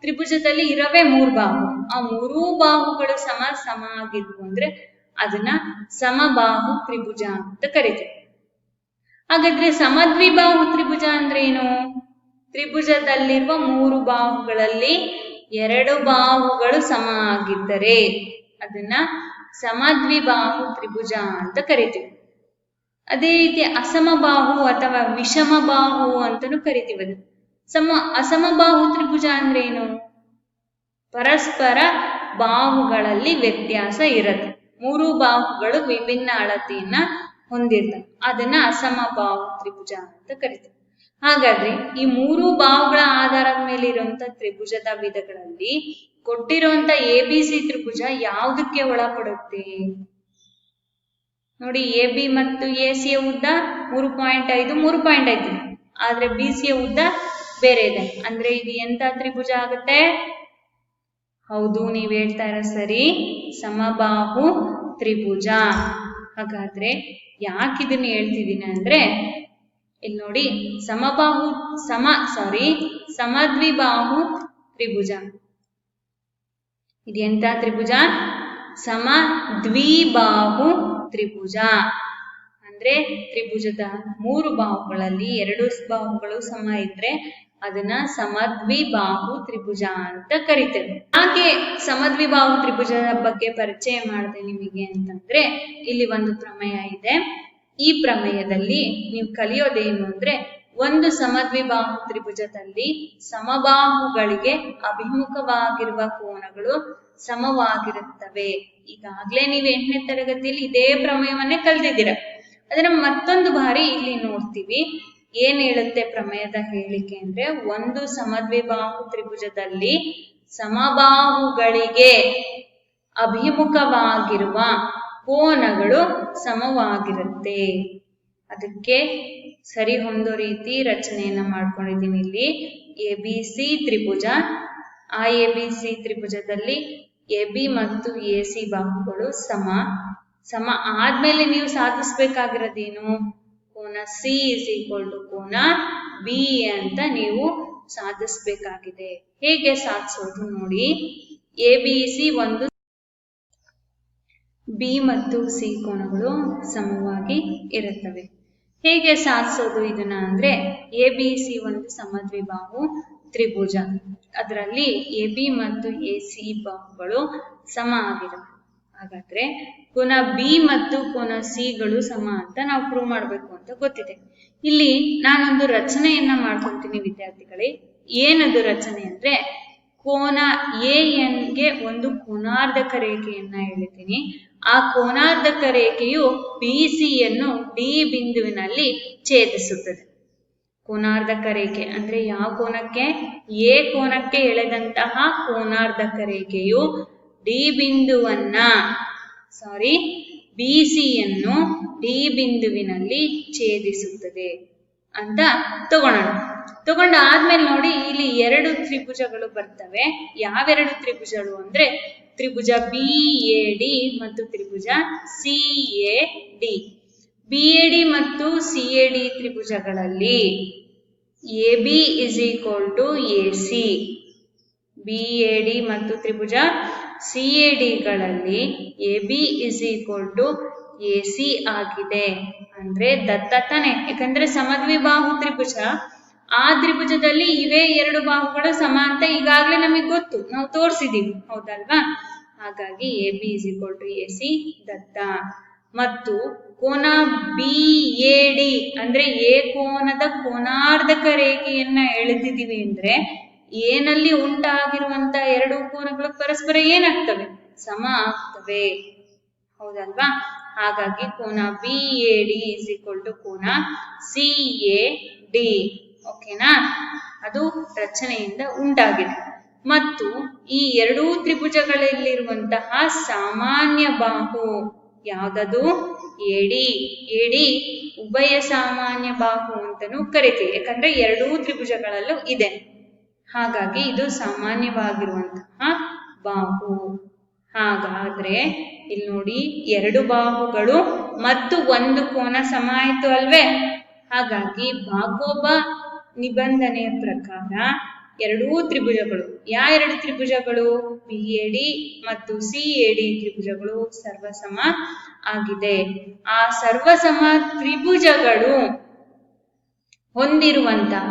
ತ್ರಿಭುಜದಲ್ಲಿ ಇರವೇ 3 ಬಾಹು, ಆ 3 ಬಾಹುಗಳು ಸಮ ಆಗಿದ್ವು ಅಂದ್ರೆ ಅದನ್ನ ಸಮಬಾಹು ತ್ರಿಭುಜ ಅಂತ ಕರಿತೀವಿ. ಹಾಗಾದ್ರೆ ಸಮದ್ವಿಬಾಹು ತ್ರಿಭುಜ ಅಂದ್ರೆ ಏನು? ತ್ರಿಭುಜದಲ್ಲಿರುವ 3 ಬಾಹುಗಳಲ್ಲಿ 2 ಬಾಹುಗಳು ಸಮ ಆಗಿದ್ದರೆ ಅದನ್ನ ಸಮದ್ವಿಬಾಹು ತ್ರಿಭುಜ ಅಂತ ಕರಿತೀವಿ. ಅದೇ ರೀತಿ ಅಸಮಬಾಹು ಅಥವಾ ವಿಷಮಬಾಹು ಅಂತಾನೂ ಕರಿತೀವಿ. ಅಸಮಬಾಹು ತ್ರಿಭುಜ ಅಂದ್ರೆ ಏನು? ಪರಸ್ಪರ ಬಾಹುಗಳಲ್ಲಿ ವ್ಯತ್ಯಾಸ ಇರುತ್ತೆ, 3 ಬಾಹುಗಳು ವಿಭಿನ್ನ ಅಳತೆಯನ್ನ ಹೊಂದಿರ್ತವೆ, ಅದನ್ನ ಅಸಮಬಾಹು ತ್ರಿಭುಜ ಅಂತ ಕರಿತೀವಿ. ಹಾಗಾದ್ರೆ ಈ 3 ಬಾಹುಗಳ ಆಧಾರದ ಮೇಲೆ ಇರುವಂತ ತ್ರಿಭುಜದ ವಿಧಗಳಲ್ಲಿ ಕೊಟ್ಟಿರುವಂತ ABC ತ್ರಿಭುಜ ಯಾವುದಕ್ಕೆ ಒಳಪಡುತ್ತೆ? ನೋಡಿ, AB ಮತ್ತು AC ಯ ಉದ್ದ 3.5 ಆದ್ರೆ BC ಯ ಉದ್ದ ಬೇರೆ ಇದೆ, ಅಂದ್ರೆ ಇದು ಎಂತ ತ್ರಿಭುಜ ಆಗುತ್ತೆ? ಹೌದು, ನೀವ್ ಹೇಳ್ತಾ ಇರೋ ಸರಿ, ಸಮಬಾಹು ತ್ರಿಭುಜ. ಹಾಗಾದ್ರೆ ಯಾಕೆ ಇದನ್ನ ಹೇಳ್ತಿದ್ದೀನಿ ಅಂದ್ರೆ, ಇಲ್ಲಿ ನೋಡಿ, ಸಮದ್ವಿಬಾಹು ತ್ರಿಭುಜ. ಇದು ಎಂತ ತ್ರಿಭುಜ? ಸಮದ್ವಿಬಾಹು ತ್ರಿಭುಜ ಅಂದ್ರೆ ತ್ರಿಭುಜದ 3 ಬಾಹುಗಳಲ್ಲಿ 2 ಬಾಹುಗಳು ಸಮ ಇದ್ರೆ ಅದನ್ನ ಸಮದ್ವಿಬಾಹು ತ್ರಿಭುಜ ಅಂತ ಕರಿತೇವೆ. ಹಾಗೆ ಸಮದ್ವಿಬಾಹು ತ್ರಿಭುಜದ ಬಗ್ಗೆ ಪರಿಚಯ ಮಾಡಿದೆ ನಿಮಗೆ ಅಂತಂದ್ರೆ, ಇಲ್ಲಿ ಒಂದು ಪ್ರಮೇಯ ಇದೆ. ಈ ಪ್ರಮೇಯದಲ್ಲಿ ನೀವು ಕಲಿಯೋದೇನು ಅಂದ್ರೆ, ಒಂದು ಸಮದ್ವಿಬಾಹು ತ್ರಿಭುಜದಲ್ಲಿ ಸಮಬಾಹುಗಳಿಗೆ ಅಭಿಮುಖವಾಗಿರುವ ಕೋನಗಳು ಸಮವಾಗಿರುತ್ತವೆ. ಈಗಾಗ್ಲೇ ನೀವು 8ನೇ ತರಗತಿಯಲ್ಲಿ ಇದೇ ಪ್ರಮೇಯವನ್ನೇ ಕಲ್ತಿದ್ದೀರ. ಅದನ್ನ ಮತ್ತೊಂದು ಬಾರಿ ಇಲ್ಲಿ ನೋಡ್ತೀವಿ. ಏನ್ ಹೇಳುತ್ತೆ ಪ್ರಮೇಯದ ಹೇಳಿಕೆ ಅಂದ್ರೆ, ಒಂದು ಸಮದ್ವಿಬಾಹು ತ್ರಿಭುಜದಲ್ಲಿ ಸಮಬಾಹುಗಳಿಗೆ ಅಭಿಮುಖವಾಗಿರುವ ಕೋನಗಳು ಸಮವಾಗಿರುತ್ತೆ. ಅದಕ್ಕೆ ಸರಿ ಹೊಂದೋ ರೀತಿ ರಚನೆಯನ್ನ ಮಾಡ್ಕೊಂಡಿದ್ದೀನಿ. ಇಲ್ಲಿ ABC ತ್ರಿಭುಜ, ಆ ABC ತ್ರಿಭುಜದಲ್ಲಿ AB ಮತ್ತು AC ಬಾಹುಗಳು ಸಮ ಆದ್ಮೇಲೆ ನೀವು ಸಾಧಿಸ್ಬೇಕಾಗಿರೋದೇನು? ಕೋನ C ಕೋನ B ಅಂತ ನೀವು ಸಾಧಿಸ್ಬೇಕಾಗಿದೆ. ಹೇಗೆ ಸಾಧಿಸೋದು ನೋಡಿ. ABC ಒಂದು B ಮತ್ತು C ಕೋನಗಳು ಸಮವಾಗಿ ಇರುತ್ತವೆ. ಹೇಗೆ ಸಾಧಿಸೋದು ಇದನ್ನ ಅಂದ್ರೆ, ABC ಒಂದು ಸಮದ್ವಿಬಾಹು ತ್ರಿಭುಜ, ಅದರಲ್ಲಿ AB ಮತ್ತು AC ಬಾಹುಗಳು ಸಮ ಆಗಿರುತ್ತೆ. ಹಾಗಾದ್ರೆ ಕೋನ B ಮತ್ತು ಕೋನ C ಗಳು ಸಮ ಅಂತ ನಾವು ಪ್ರೂವ್ ಮಾಡ್ಬೇಕು ಅಂತ ಗೊತ್ತಿದೆ. ಇಲ್ಲಿ ನಾನೊಂದು ರಚನೆಯನ್ನ ಮಾಡ್ಕೊಳ್ತೀನಿ ವಿದ್ಯಾರ್ಥಿಗಳೇ. ಏನದು ರಚನೆ ಅಂದ್ರೆ, ಕೋನ AN ಗೆ ಒಂದು ಕೋನಾರ್ಧಕ ರೇಖೆಯನ್ನ ಎಳಿತೀನಿ. ಆ ಕೋನಾರ್ಧಕ ರೇಖೆಯು BC ಯನ್ನು D ಬಿಂದುವಿನಲ್ಲಿ ಛೇದಿಸುತ್ತದೆ. ಕೋನಾರ್ಧಕ ರೇಖೆ ಅಂದ್ರೆ ಯಾವ ಕೋನಕ್ಕೆ? A ಕೋನಕ್ಕೆ ಎಳೆದಂತಹ ಕೋನಾರ್ಧಕ ರೇಖೆಯು BC ಯನ್ನು D ಬಿಂದುವಿನಲ್ಲಿ ಛೇದಿಸುತ್ತದೆ ಅಂತ ತಗೊಂಡ ಆದ್ಮೇಲೆ ನೋಡಿ, ಇಲ್ಲಿ 2 ತ್ರಿಭುಜಗಳು ಬರ್ತವೆ. ಯಾವೆರಡು ತ್ರಿಭುಜಗಳು ಅಂದ್ರೆ, ತ್ರಿಭುಜ BAD ಮತ್ತು ತ್ರಿಭುಜ CAD. BAD ಮತ್ತು CAD ತ್ರಿಭುಜಗಳಲ್ಲಿ AB AC, BAD ಮತ್ತು ತ್ರಿಭುಜ CAD ಗಳಲ್ಲಿ AB AC ಆಗಿದೆ. ಅಂದ್ರೆ ದತ್ತ ತಾನೆ, ಯಾಕಂದ್ರೆ ಸಮದ್ವಿಬಾಹು ತ್ರಿಭುಜ, ಆ ತ್ರಿಭುಜದಲ್ಲಿ ಇವೇ 2 ಬಾಹುಗಳು ಸಮ ಅಂತ ಈಗಾಗ್ಲೇ ನಮಗೆ ಗೊತ್ತು, ನಾವು ತೋರಿಸಿದೀವಿ, ಹೌದಲ್ವಾ? ಹಾಗಾಗಿ AB AC ದತ್ತ. ಮತ್ತು ಕೋನ BAD ಅಂದ್ರೆ A ಕೋನದ ಕೋನಾರ್ಧಕ ರೇಖೆಯನ್ನ ಎಳೆದಿದ್ದೀವಿ ಅಂದ್ರೆ ಏನಲ್ಲಿ ಉಂಟಾಗಿರುವಂತ ಎರಡು ಕೋನಗಳು ಪರಸ್ಪರ ಏನಾಗ್ತವೆ? ಸಮ ಆಗ್ತವೆ. ಹೌದಲ್ವಾ? ಹಾಗಾಗಿ ಕೋನ BAD ಇಸ್ ಈಕ್ವಲ್ ಟು ಕೋನ CAD. ಓಕೆನಾ? ಅದು ರಚನೆಯಿಂದ ಉಂಟಾಗಿದೆ. ಮತ್ತು ಈ ಎರಡೂ ತ್ರಿಭುಜಗಳಲ್ಲಿರುವಂತಹ ಸಾಮಾನ್ಯ ಬಾಹು ಯಾವ್ದದು? AD ಉಭಯ ಸಾಮಾನ್ಯ ಬಾಹು ಅಂತಾನೂ ಕರಿತೀವಿ. ಯಾಕಂದ್ರೆ ಎರಡೂ ತ್ರಿಭುಜಗಳಲ್ಲೂ ಇದೆ. ಹಾಗಾಗಿ ಇದು ಸಾಮಾನ್ಯವಾಗಿರುವಂತಹ ಬಾಹು. ಹಾಗಾದ್ರೆ ಇಲ್ಲಿ ನೋಡಿ, ಎರಡು ಬಾಹುಗಳು ಮತ್ತು ಒಂದು ಕೋನ ಸಮ ಆಯ್ತು ಅಲ್ವೇ? ಹಾಗಾಗಿ ಭಾಗೋಬ ನಿಬಂಧನೆಯ ಪ್ರಕಾರ ಎರಡೂ ತ್ರಿಭುಜಗಳು, ಎರಡು ತ್ರಿಭುಜಗಳು BAD ಮತ್ತು CAD ತ್ರಿಭುಜಗಳು ಸರ್ವಸಮ ಆಗಿದೆ. ಆ ಸರ್ವಸಮ ತ್ರಿಭುಜಗಳು ಹೊಂದಿರುವಂತಹ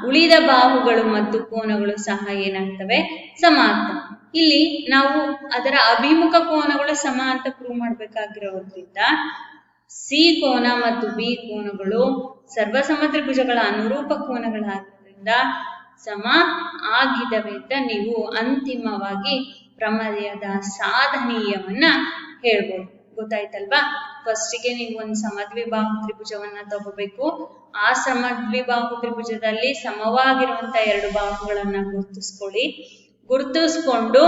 ಉಳಿದ ಬಾಹುಗಳು ಮತ್ತು ಕೋನಗಳು ಸಹ ಏನಾಗ್ತವೆ? ಸಮ ಆಗ್ತವೆ. ಇಲ್ಲಿ ನಾವು ಅದರ ಅಭಿಮುಖ ಕೋನಗಳು ಸಮ ಅಂತ ಪ್ರೂವ್ ಮಾಡ್ಬೇಕಾಗಿರೋದ್ರಿಂದ C ಕೋನ ಮತ್ತು B ಕೋನಗಳು ಸರ್ವಸಮ ತ್ರಿಭುಜಗಳ ಅನುರೂಪ ಕೋನಗಳಾದ್ರಿಂದ ಸಮ ಆಗಿದವೆ ಅಂತ ನೀವು ಅಂತಿಮವಾಗಿ ಪ್ರಮೇಯದ ಸಾಧನೀಯವನ್ನ ಹೇಳ್ಬೋದು. ಗೊತ್ತಾಯ್ತಲ್ವಾ? ಫಸ್ಟಿಗೆ ನೀವು ಒಂದು ಸಮದ್ವಿಬಾಹು ತ್ರಿಭುಜವನ್ನ ತಗೋಬೇಕು. ಆ ಸಮದ್ವಿಬಾಹು ತ್ರಿಭುಜದಲ್ಲಿ ಸಮವಾಗಿರುವಂತ ಎರಡು ಬಾಹುಗಳನ್ನ ಗುರುತಿಸ್ಕೊಂಡು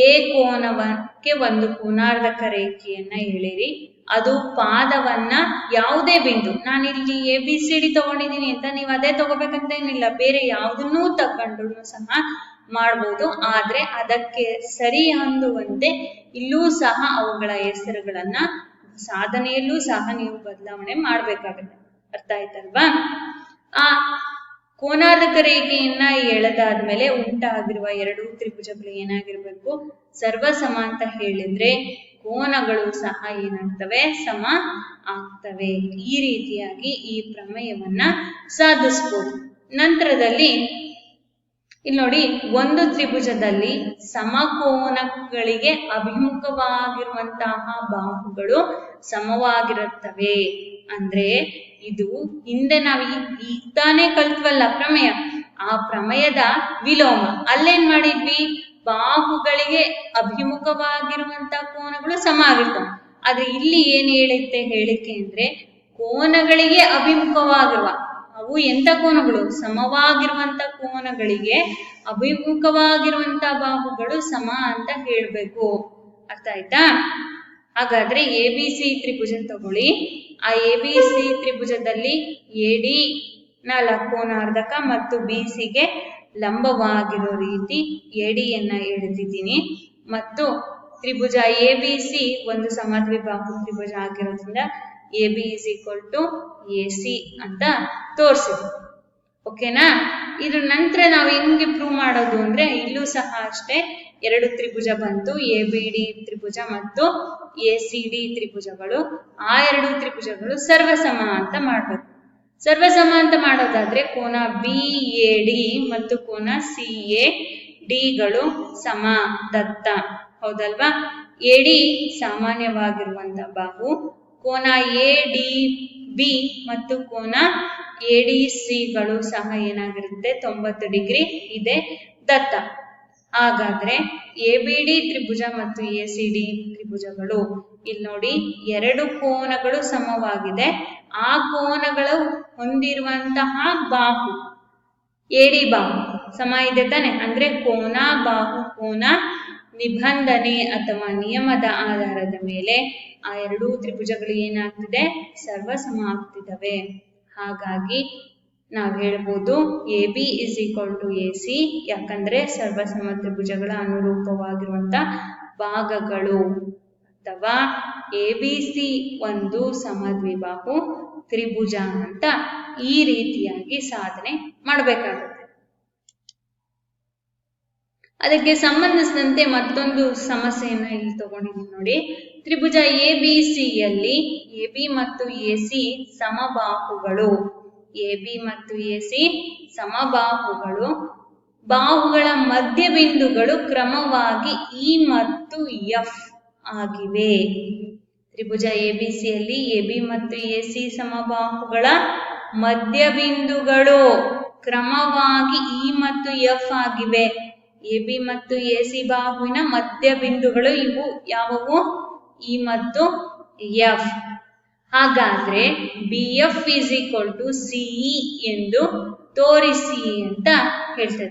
A ಕೋನಕ್ಕೆ ಒಂದು ಕೋನಾರ್ಧಕ ರೇಖೆಯನ್ನ ಎಳೆರಿ. ಅದು ಪಾದವನ್ನ ಯಾವುದೇ ಬಿಂದು, ನಾನಿಲ್ಲಿ ABCD ತಗೊಂಡಿದ್ದೀನಿ ಅಂತ ನೀವು ಅದೇ ತಗೋಬೇಕಂತ ಏನಿಲ್ಲ, ಬೇರೆ ಯಾವುದನ್ನೂ ತಗೊಂಡ್ರು ಸಹ ಮಾಡ್ಬೋದು. ಆದ್ರೆ ಅದಕ್ಕೆ ಸರಿ ಹೊಂದುವಂತೆ ಇಲ್ಲೂ ಸಹ ಅವುಗಳ ಹೆಸರುಗಳನ್ನ ಸಾಧನೆಯಲ್ಲೂ ಸಹ ನೀವು ಬದಲಾವಣೆ ಮಾಡ್ಬೇಕಾಗತ್ತೆ. ಅರ್ಥ ಆಯ್ತಲ್ವಾ? ಆ ಕೋನಾರ್ಧಕ ರೇಖೆಯನ್ನ ಎಳೆದಾದ್ಮೇಲೆ ಉಂಟಾಗಿರುವ ಎರಡು ತ್ರಿಭುಜಗಳು ಏನಾಗಿರ್ಬೇಕು? ಸರ್ವಸಮ ಅಂತ ಹೇಳಿದ್ರೆ ಕೋನಗಳು ಸಹ ಏನಾಗ್ತವೆ? ಸಮ ಆಗ್ತವೆ. ಈ ರೀತಿಯಾಗಿ ಈ ಪ್ರಮೇಯವನ್ನ ಸಾಧಿಸಬಹುದು. ನಂತರದಲ್ಲಿ ಇಲ್ಲಿ ನೋಡಿ, ಒಂದು ತ್ರಿಭುಜದಲ್ಲಿ ಸಮಕೋನಗಳಿಗೆ ಅಭಿಮುಖವಾಗಿರುವಂತಹ ಬಾಹುಗಳು ಸಮವಾಗಿರುತ್ತವೆ. ಅಂದ್ರೆ ಇದು ಹಿಂದೆ ನಾವು ಈಗ ತಾನೇ ಕಲ್ತ್ವಲ್ಲ ಪ್ರಮೇಯ, ಆ ಪ್ರಮೇಯದ ವಿಲೋಮ. ಅಲ್ಲೇನ್ ಮಾಡಿದ್ವಿ? ಬಾಹುಗಳಿಗೆ ಅಭಿಮುಖವಾಗಿರುವಂತ ಕೋನಗಳು ಸಮ ಆಗಿರ್ತವೆ. ಆದ್ರೆ ಇಲ್ಲಿ ಏನ್ ಹೇಳಿಕೆ ಅಂದ್ರೆ ಕೋನಗಳಿಗೆ ಅಭಿಮುಖವಾಗಿರುವ, ಅವು ಎಂತ ಕೋನಗಳು? ಸಮವಾಗಿರುವಂತ ಕೋನಗಳಿಗೆ ಅಭಿಮುಖವಾಗಿರುವಂತ ಬಾಹುಗಳು ಸಮ ಅಂತ ಹೇಳ್ಬೇಕು. ಅರ್ಥ ಆಯ್ತಾ? ಹಾಗಾದ್ರೆ ABC ತ್ರಿಭುಜ ತಗೊಳ್ಳಿ. ಆ ABC ತ್ರಿಭುಜದಲ್ಲಿ AD ನ ಕೋನಾರ್ಧಕ ಮತ್ತು BCಗೆ ಲಂಬವಾಗಿರೋ ರೀತಿ ADಯನ್ನ ಎಳೆದಿದ್ದೀನಿ. ಮತ್ತು ತ್ರಿಭುಜ ABC ಒಂದು ಸಮದ್ವಿಬಾಹು ತ್ರಿಭುಜ ಆಗಿರೋದ್ರಿಂದ AB is equal to AC ಅಂತ ತೋರಿಸಿದ್ವಿ. ಓಕೆನಾ? ಇದ್ರ ನಂತರ ನಾವು ಹೆಂಗೆ ಪ್ರೂವ್ ಮಾಡೋದು ಅಂದ್ರೆ, ಇಲ್ಲೂ ಸಹ ಅಷ್ಟೇ ಎರಡು ತ್ರಿಭುಜ ಬಂತು, ABD ತ್ರಿಭುಜ ಮತ್ತು ACD ತ್ರಿಭುಜಗಳು. ಆ ಎರಡು ತ್ರಿಭುಜಗಳು ಸರ್ವಸಮ ಅಂತ ಮಾಡ್ಬೇಕು. ಸರ್ವಸಮ ಅಂತ ಮಾಡೋದಾದ್ರೆ ಕೋನ BAD ಮತ್ತು ಕೋನ CADಗಳು ಸಮ ದತ್ತ. ಹೌದಲ್ವಾ? AD ಸಾಮಾನ್ಯವಾಗಿರುವಂತ ಬಾಹು, ಕೋನ ADB ಮತ್ತು ಕೋನ ADCಗಳು ಸಹ ಏನಾಗಿರುತ್ತೆ? 90 ಡಿಗ್ರಿ ಇದೆ ದತ್ತ. ಹಾಗಾದ್ರೆ ABD ತ್ರಿಭುಜ ಮತ್ತು ACD ತ್ರಿಭುಜಗಳು, ಇಲ್ಲಿ ನೋಡಿ ಎರಡು ಕೋನಗಳು ಸಮವಾಗಿದೆ. ಆ ಕೋನಗಳು ಹೊಂದಿರುವಂತಹ ಬಾಹು AD ಬಾಹು ಸಮ ಇದೆ ತಾನೆ? ಅಂದ್ರೆ ಕೋನ ಬಾಹು ಕೋನ ನಿಬಂಧನೆ ಅಥವಾ ನಿಯಮದ ಆಧಾರದ ಮೇಲೆ ಆ ಎರಡೂ ತ್ರಿಭುಜಗಳು ಏನಾಗ್ತಿದೆ? ಸರ್ವಸಮ ಆಗ್ತಿದವೆ. ಹಾಗಾಗಿ ನಾವು ಹೇಳ್ಬೋದು AB is equal to AC. ಯಾಕಂದ್ರೆ ಸರ್ವಸಮ ತ್ರಿಭುಜಗಳ ಅನುರೂಪವಾಗಿರುವಂತ ಭಾಗಗಳು, ಅಥವಾ ABC ಒಂದು ಸಮದ್ವಿಬಾಹು ತ್ರಿಭುಜ ಅಂತ ಈ ರೀತಿಯಾಗಿ ಸಾಧನೆ ಮಾಡಬೇಕಾಗುತ್ತೆ. ಅದಕ್ಕೆ ಸಂಬಂಧಿಸಿದಂತೆ ಮತ್ತೊಂದು ಸಮಸ್ಯೆಯನ್ನ ಇಲ್ಲಿ ತಗೊಂಡಿದ್ದೀನಿ ನೋಡಿ. ತ್ರಿಭುಜ ABCಯಲ್ಲಿ AB ಮತ್ತು AC ಸಮಬಾಹುಗಳು. AB ಮತ್ತು AC ಸಮಬಾಹುಗಳು. ಬಾಹುಗಳ ಮಧ್ಯಬಿಂದುಗಳು ಕ್ರಮವಾಗಿ E ಮತ್ತು F ಆಗಿವೆ. ತ್ರಿಭುಜ ABCಯಲ್ಲಿ AB ಮತ್ತು AC ಸಮಬಾಹುಗಳ ಮಧ್ಯಬಿಂದುಗಳು ಕ್ರಮವಾಗಿ ಇ ಮತ್ತು ಎಫ್ ಆಗಿವೆ. ಎ ಬಿ ಮತ್ತು ಎ ಸಿ ಬಾಹುವಿನ ಮಧ್ಯ ಬಿಂದುಗಳು ಇವು ಯಾವುವು? ಇ ಮತ್ತು ಎಫ್. ಹಾಗಾದ್ರೆ B F is equal to CE ಎಂದು ತೋರಿಸಿ ಅಂತ ಹೇಳ್ತದೆ.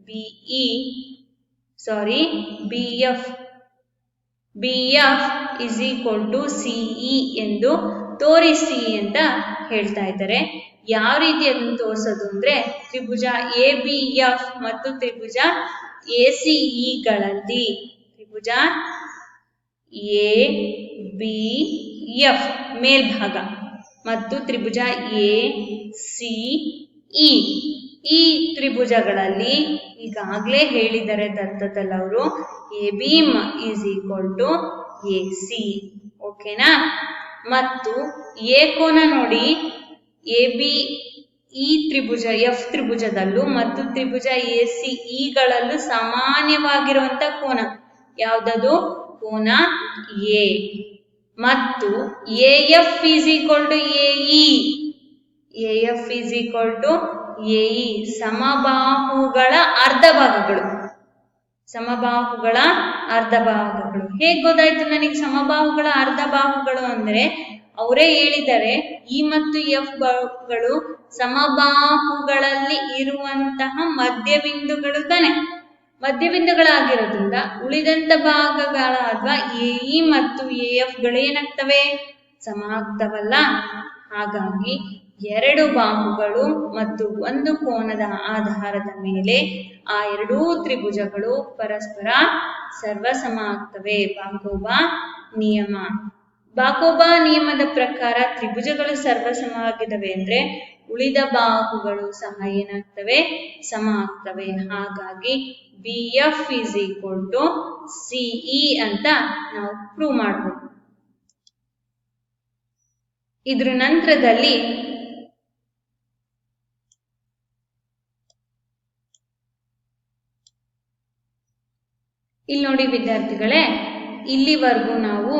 B F is equal to CE ಎಂದು ತೋರಿಸಿ ಅಂತ ಹೇಳ್ತಾ ಇದ್ದಾರೆ. ಯಾವ ರೀತಿ ಅದನ್ನು ತೋರಿಸೋದು ಅಂದ್ರೆ, ತ್ರಿಭುಜ ಎ ಬಿ ಎಫ್ ಮತ್ತು ತ್ರಿಭುಜ ಎ ಸಿ ಇಗಳಲ್ಲಿ ತ್ರಿಭುಜ ಎ ಬಿ ಎಫ್ ಮೇಲ್ಭಾಗ ಮತ್ತು ತ್ರಿಭುಜ ಎ ಸಿ ಇ ಈ ತ್ರಿಭುಜಗಳಲ್ಲಿ ಈಗಾಗಲೇ ಹೇಳಿದ್ದಾರೆ ದತ್ತದಲ್ಲಿ ಅವರು, A B is equal to A C. ಓಕೆನಾ? ಮತ್ತು ಎ ಕೋನ ನೋಡಿ, ಎ ಬಿ ಈ ತ್ರಿಭುಜ ಎಫ್ ತ್ರಿಭುಜದಲ್ಲೂ ಮತ್ತು ತ್ರಿಭುಜ ಎ ಸಿ ಇಗಳಲ್ಲೂ ಸಾಮಾನ್ಯವಾಗಿರುವಂತ ಕೋನ ಯಾವುದದು? ಕೋನ ಎ. ಮತ್ತು A F is equal to A E. A F is equal to A E. ಸಮಬಾಹುಗಳ ಅರ್ಧ ಭಾಗಗಳು. ಸಮಬಾಹುಗಳ ಅರ್ಧ ಭಾಗಗಳು ಹೇಗ್ ಗೊತ್ತಾಯ್ತು ನನಗೆ? ಸಮಬಾಹುಗಳ ಅರ್ಧ ಬಾಹುಗಳು ಅಂದ್ರೆ ಅವರೇ ಹೇಳಿದ್ದಾರೆ, ಇ ಮತ್ತು ಎಫ್ ಗಳು ಸಮಬಾಹುಗಳಲ್ಲಿ ಇರುವಂತಹ ಮಧ್ಯಬಿಂದುಗಳು ತಾನೆ. ಮಧ್ಯಬಿಂದುಗಳಾಗಿರೋದ್ರಿಂದ ಉಳಿದಂತ ಭಾಗಗಳಾದ ಎ ಇ ಮತ್ತು ಎ ಎಫ್ ಗಳು ಏನಾಗ್ತವೆ? ಸಮ ಆಗ್ತವಲ್ಲ. ಹಾಗಾಗಿ ಎರಡು ಬಾಹುಗಳು ಮತ್ತು ಒಂದು ಕೋನದ ಆಧಾರದ ಮೇಲೆ ಆ ಎರಡೂ ತ್ರಿಭುಜಗಳು ಪರಸ್ಪರ ಸರ್ವಸಮ ಆಗ್ತವೆ. ಬಾಕೋಬಾ ನಿಯಮ. ಬಾಕೋಬಾ ನಿಯಮದ ಪ್ರಕಾರ ತ್ರಿಭುಜಗಳು ಸರ್ವಸಮವಾಗಿದ್ದಾವೆ ಅಂದ್ರೆ ಉಳಿದ ಬಾಹುಗಳು ಸಹ ಏನಾಗ್ತವೆ? ಸಮ ಆಗ್ತವೆ. ಹಾಗಾಗಿ B F is equal to CE ಅಂತ ನಾವು ಪ್ರೂವ್ ಮಾಡಬಹುದು. ಇದ್ರ ನಂತರದಲ್ಲಿ ಇಲ್ಲಿ ನೋಡಿ ವಿದ್ಯಾರ್ಥಿಗಳೇ, ಇಲ್ಲಿವರೆಗೂ ನಾವು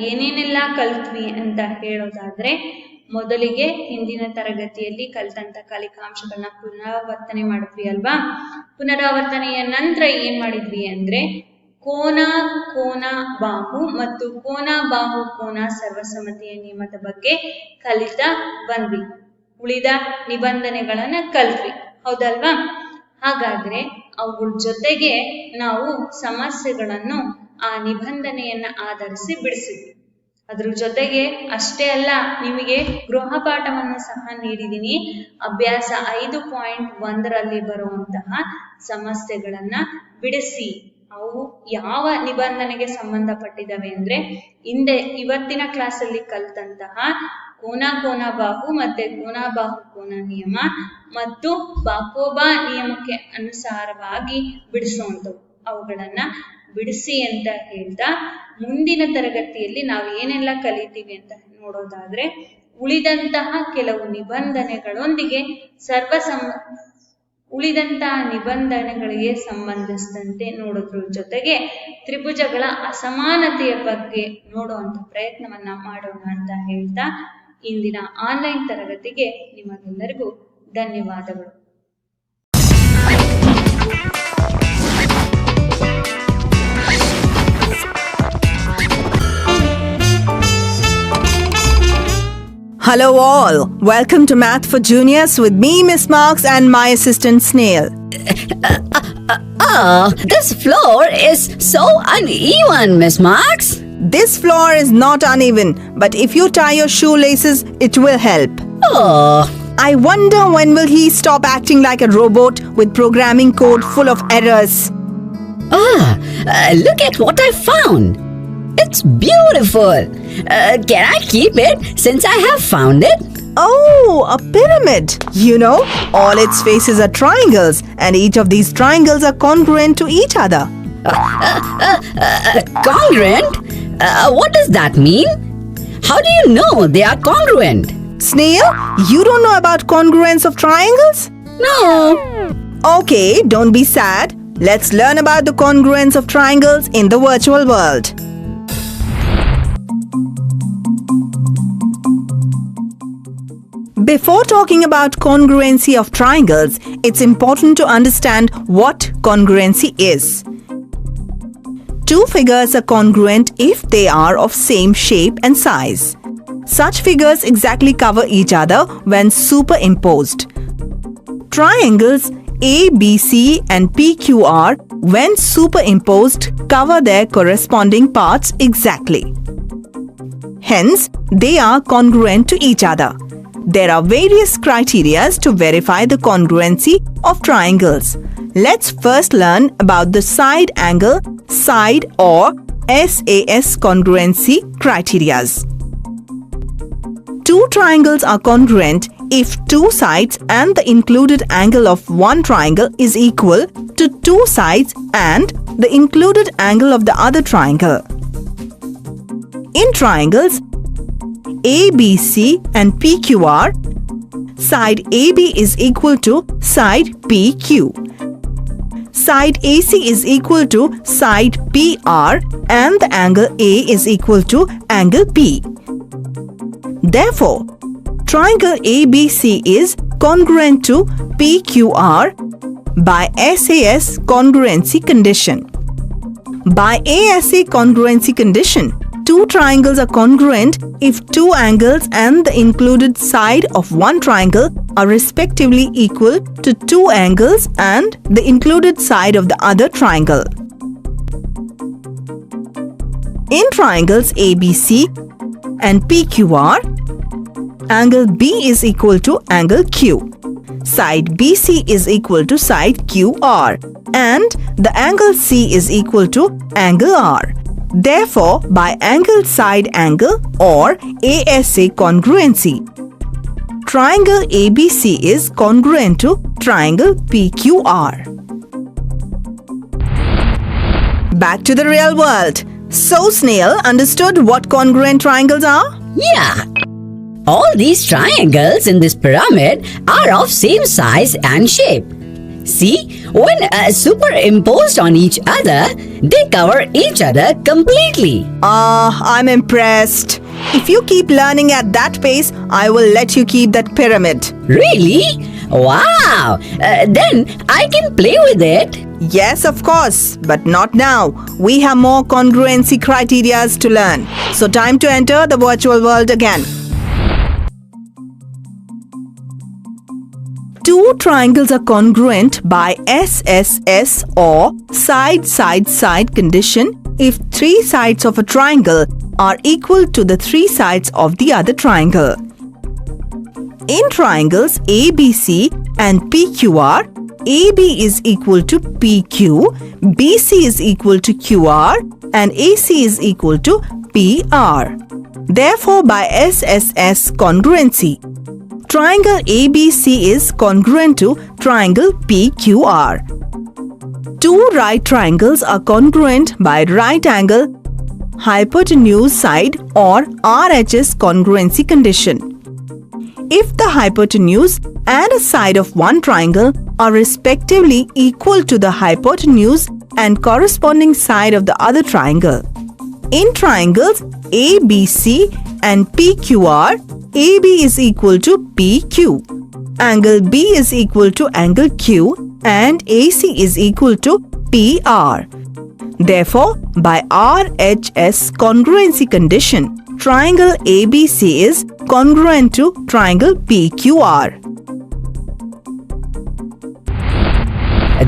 ಏನೇನೆಲ್ಲ ಕಲ್ತ್ವಿ ಅಂತ ಹೇಳೋದಾದ್ರೆ, ಮೊದಲಿಗೆ ಹಿಂದಿನ ತರಗತಿಯಲ್ಲಿ ಕಲ್ತಂತ ಕಲಿಕಾಂಶಗಳನ್ನ ಪುನರಾವರ್ತನೆ ಮಾಡಿದ್ವಿ ಅಲ್ವಾ? ಪುನರಾವರ್ತನೆಯ ನಂತರ ಏನ್ ಮಾಡಿದ್ವಿ ಅಂದ್ರೆ, ಕೋನ ಬಾಹು ಮತ್ತು ಕೋನ ಬಾಹು ಕೋನ ಸರ್ವಸಮ್ಮತಿಯ ನಿಯಮದ ಬಗ್ಗೆ ಕಲಿತಾ ಬಂದ್ವಿ. ಉಳಿದ ನಿಬಂಧನೆಗಳನ್ನ ಕಲ್ತ್ವಿ, ಹೌದಲ್ವಾ? ಹಾಗಾದ್ರೆ ಅವುಗಳ ಜೊತೆಗೆ ನಾವು ಸಮಸ್ಯೆಗಳನ್ನು ಆ ನಿಬಂಧನೆಯನ್ನ ಆಧರಿಸಿ ಬಿಡಿಸಿದ್ವಿ. ಅದ್ರ ಜೊತೆಗೆ ಅಷ್ಟೇ ಅಲ್ಲ, ನಿಮಗೆ ಗೃಹ ಪಾಠವನ್ನು ಸಹ ನೀಡಿದ್ದೀನಿ. ಅಭ್ಯಾಸ 5.1ರಲ್ಲಿ ಬರುವಂತಹ ಸಮಸ್ಯೆಗಳನ್ನ ಬಿಡಿಸಿ ಅವು ಯಾವ ನಿಬಂಧನೆಗೆ ಸಂಬಂಧಪಟ್ಟಿದ್ದಾವೆ ಅಂದ್ರೆ, ಇವತ್ತಿನ ಕ್ಲಾಸಲ್ಲಿ ಕಲ್ತಂತಹ ಕೋನ ಬಾಹು ಮತ್ತೆ ಕೋನ ಬಾಹು ಕೋನ ನಿಯಮ ಮತ್ತು ಬಾಕೋಬಾ ನಿಯಮಕ್ಕೆ ಅನುಸಾರವಾಗಿ ಬಿಡಿಸುವಂಥವು. ಅವುಗಳನ್ನ ಬಿಡಿಸಿ ಅಂತ ಹೇಳ್ತಾ, ಮುಂದಿನ ತರಗತಿಯಲ್ಲಿ ನಾವು ಏನೆಲ್ಲ ಕಲಿತೀವಿ ಅಂತ ನೋಡೋದಾದ್ರೆ, ಉಳಿದಂತಹ ಕೆಲವು ನಿಬಂಧನೆಗಳೊಂದಿಗೆ ಉಳಿದಂತಹ ನಿಬಂಧನೆಗಳಿಗೆ ಸಂಬಂಧಿಸಿದಂತೆ ನೋಡೋದ್ರ ಜೊತೆಗೆ ತ್ರಿಭುಜಗಳ ಅಸಮಾನತೆಯ ಬಗ್ಗೆ ನೋಡುವಂತ ಪ್ರಯತ್ನವನ್ನ ಮಾಡೋಣ ಅಂತ ಹೇಳ್ತಾ, ಇಂದಿನ ಆನ್ಲೈನ್ ತರಗತಿಗೆ ನಿಮಗೆಲ್ಲರಿಗೂ ಧನ್ಯವಾದಗಳು. Hello all, welcome to Math for Juniors with me, Miss Marks, and my assistant Snail. This floor is so uneven, Miss Marks. This floor is not uneven, but if you tie your shoelaces, it will help. Oh, I wonder when will he stop acting like a robot with programming code full of errors. Look at what I found. It's beautiful. Can I keep it since I have found it? Oh, a pyramid. You know, all its faces are triangles, and each of these triangles are congruent to each other. Congruent? What does that mean? How do you know they are congruent? Snail, you don't know about congruence of triangles? No. Okay, don't be sad. Let's learn about the congruence of triangles in the virtual world. Before talking about congruency of triangles, it's important to understand what congruency is. Two figures are congruent if they are of same shape and size. Such figures exactly cover each other when superimposed. Triangles ABC and PQR, when superimposed, cover their corresponding parts exactly. Hence, they are congruent to each other. There are various criteria to verify the congruency of triangles. Let's first learn about the side angle, side or SAS congruency criteria. Two triangles are congruent if two sides and the included angle of one triangle is equal to two sides and the included angle of the other triangle. In triangles ABC and PQR, side AB is equal to side PQ. Side AC is equal to side PR and the angle A is equal to angle P. Therefore, triangle ABC is congruent to PQR by SAS congruency condition. By ASA congruency condition, two triangles are congruent if two angles and the included side of one triangle are respectively equal to two angles and the included side of the other triangle. In triangles ABC and PQR, angle B is equal to angle Q. Side BC is equal to side QR and the angle C is equal to angle R. Therefore, by angle side angle or ASA congruency, triangle ABC is congruent to triangle PQR. Back to the real world. So, Snail understood what congruent triangles are? Yeah. All these triangles in this pyramid are of same size and shape. See, when superimposed on each other, they cover each other completely. I'm impressed. If you keep learning at that pace, I will let you keep that pyramid. Really? Wow! Then I can play with it. Yes, of course, but not now. We have more congruency criteria to learn. So time to enter the virtual world again. Two triangles are congruent by SSS or side-side-side condition if three sides of a triangle are equal to the three sides of the other triangle. In triangles ABC and PQR, AB is equal to PQ, BC is equal to QR and AC is equal to PR. Therefore, by SSS congruency, triangle ABC is congruent to triangle PQR. Two right triangles are congruent by right angle hypotenuse side or RHS congruency condition. If the hypotenuse and a side of one triangle are respectively equal to the hypotenuse and corresponding side of the other triangle. In triangles ABC and PQR, AB is equal to PQ, angle B is equal to angle Q and AC is equal to PR. Therefore, by RHS congruency condition, triangle ABC is congruent to triangle PQR.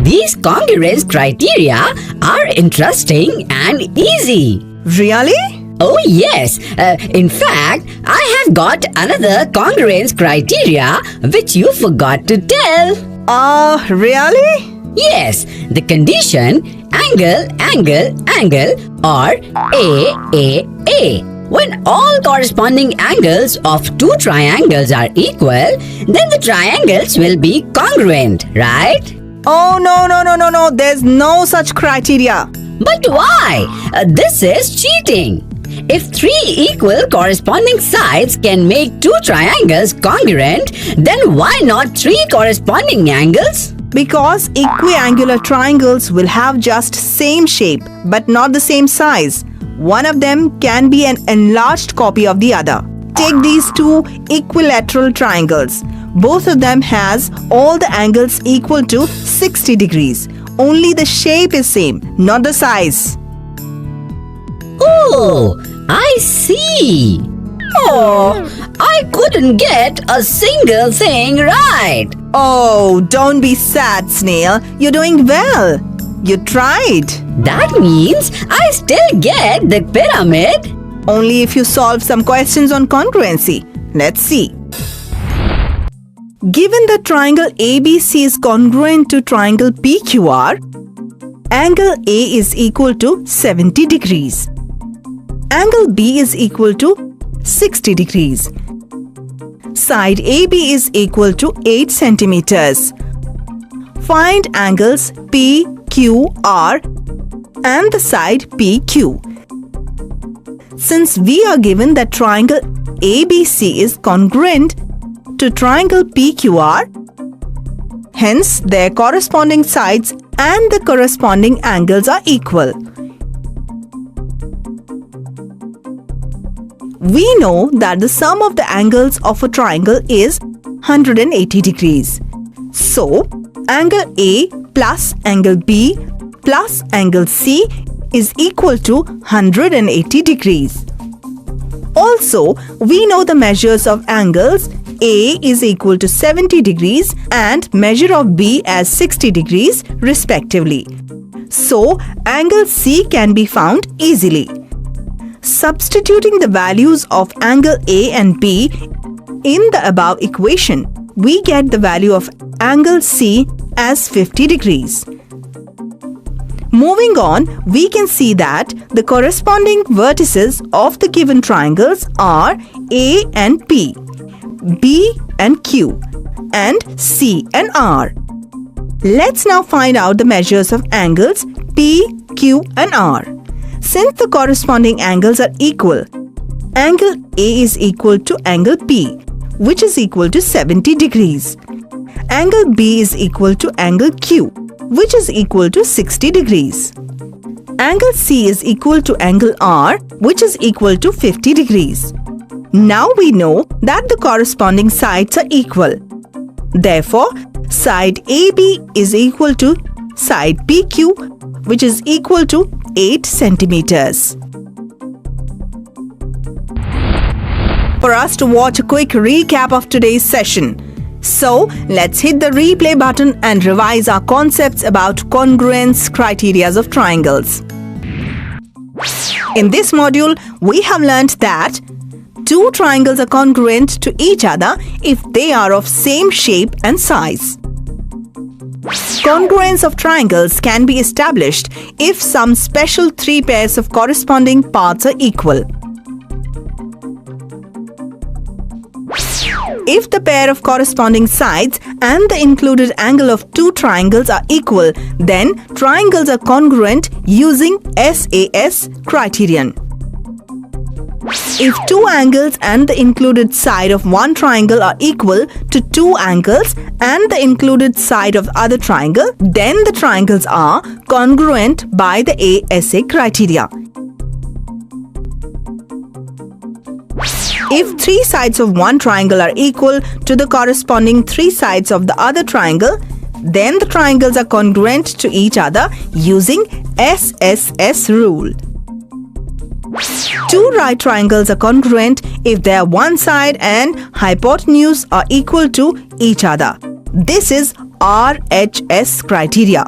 These congruence criteria are interesting and easy. Really? Oh yes, in fact, I have got another congruence criteria which you forgot to tell. Really? Yes, the condition angle, angle, angle or A. When all corresponding angles of two triangles are equal, then the triangles will be congruent, right? Oh, no. There's no such criteria. But why? This is cheating. If three equal corresponding sides can make two triangles congruent, then why not three corresponding angles? Because equiangular triangles will have just same shape but not the same size. One of them can be an enlarged copy of the other. Take these two equilateral triangles. Both of them has all the angles equal to 60 degrees. Only the shape is same, not the size. Oh, I see. Oh, I couldn't get a single thing right. Oh, don't be sad, Snail. You're doing well. You tried. That means I still get the pyramid. Only if you solve some questions on congruency. Let's see. Given that triangle ABC is congruent to triangle PQR, angle A is equal to 70 degrees. Angle B is equal to 60 degrees. Side AB is equal to 8 centimeters. Find angles PQR and the side PQ. Since we are given that triangle ABC is congruent to triangle PQR, hence their corresponding sides and the corresponding angles are equal. We know that the sum of the angles of a triangle is 180 degrees. So, angle A plus angle B plus angle C is equal to 180 degrees. Also, we know the measures of angles A is equal to 70 degrees and measure of B as 60 degrees respectively. So, angle C can be found easily. Substituting the values of angle A and B in the above equation, we get the value of angle C as 50 degrees. Moving on, we can see that the corresponding vertices of the given triangles are A and P, B and Q, and C and R. Let's now find out the measures of angles P, Q and R. Since the corresponding angles are equal, angle A is equal to angle P, which is equal to 70 degrees. Angle B is equal to angle Q, which is equal to 60 degrees. Angle C is equal to angle R, which is equal to 50 degrees. Now we know that the corresponding sides are equal. Therefore, side AB is equal to side PQ, which is equal to 8 centimeters. For us to watch a quick recap of today's session. So, let's hit the replay button and revise our concepts about congruence criteria of triangles. In this module, we have learnt that two triangles are congruent to each other if they are of same shape and size. Congruence of triangles can be established if some special three pairs of corresponding parts are equal. If the pair of corresponding sides and the included angle of two triangles are equal, then triangles are congruent using SAS criterion. If two angles and the included side of one triangle are equal to two angles and the included side of the other triangle, then the triangles are congruent by the ASA criteria. If three sides of one triangle are equal to the corresponding three sides of the other triangle, then the triangles are congruent to each other using SSS rule. Two right triangles are congruent if their one side and hypotenuse are equal to each other. This is RHS criteria.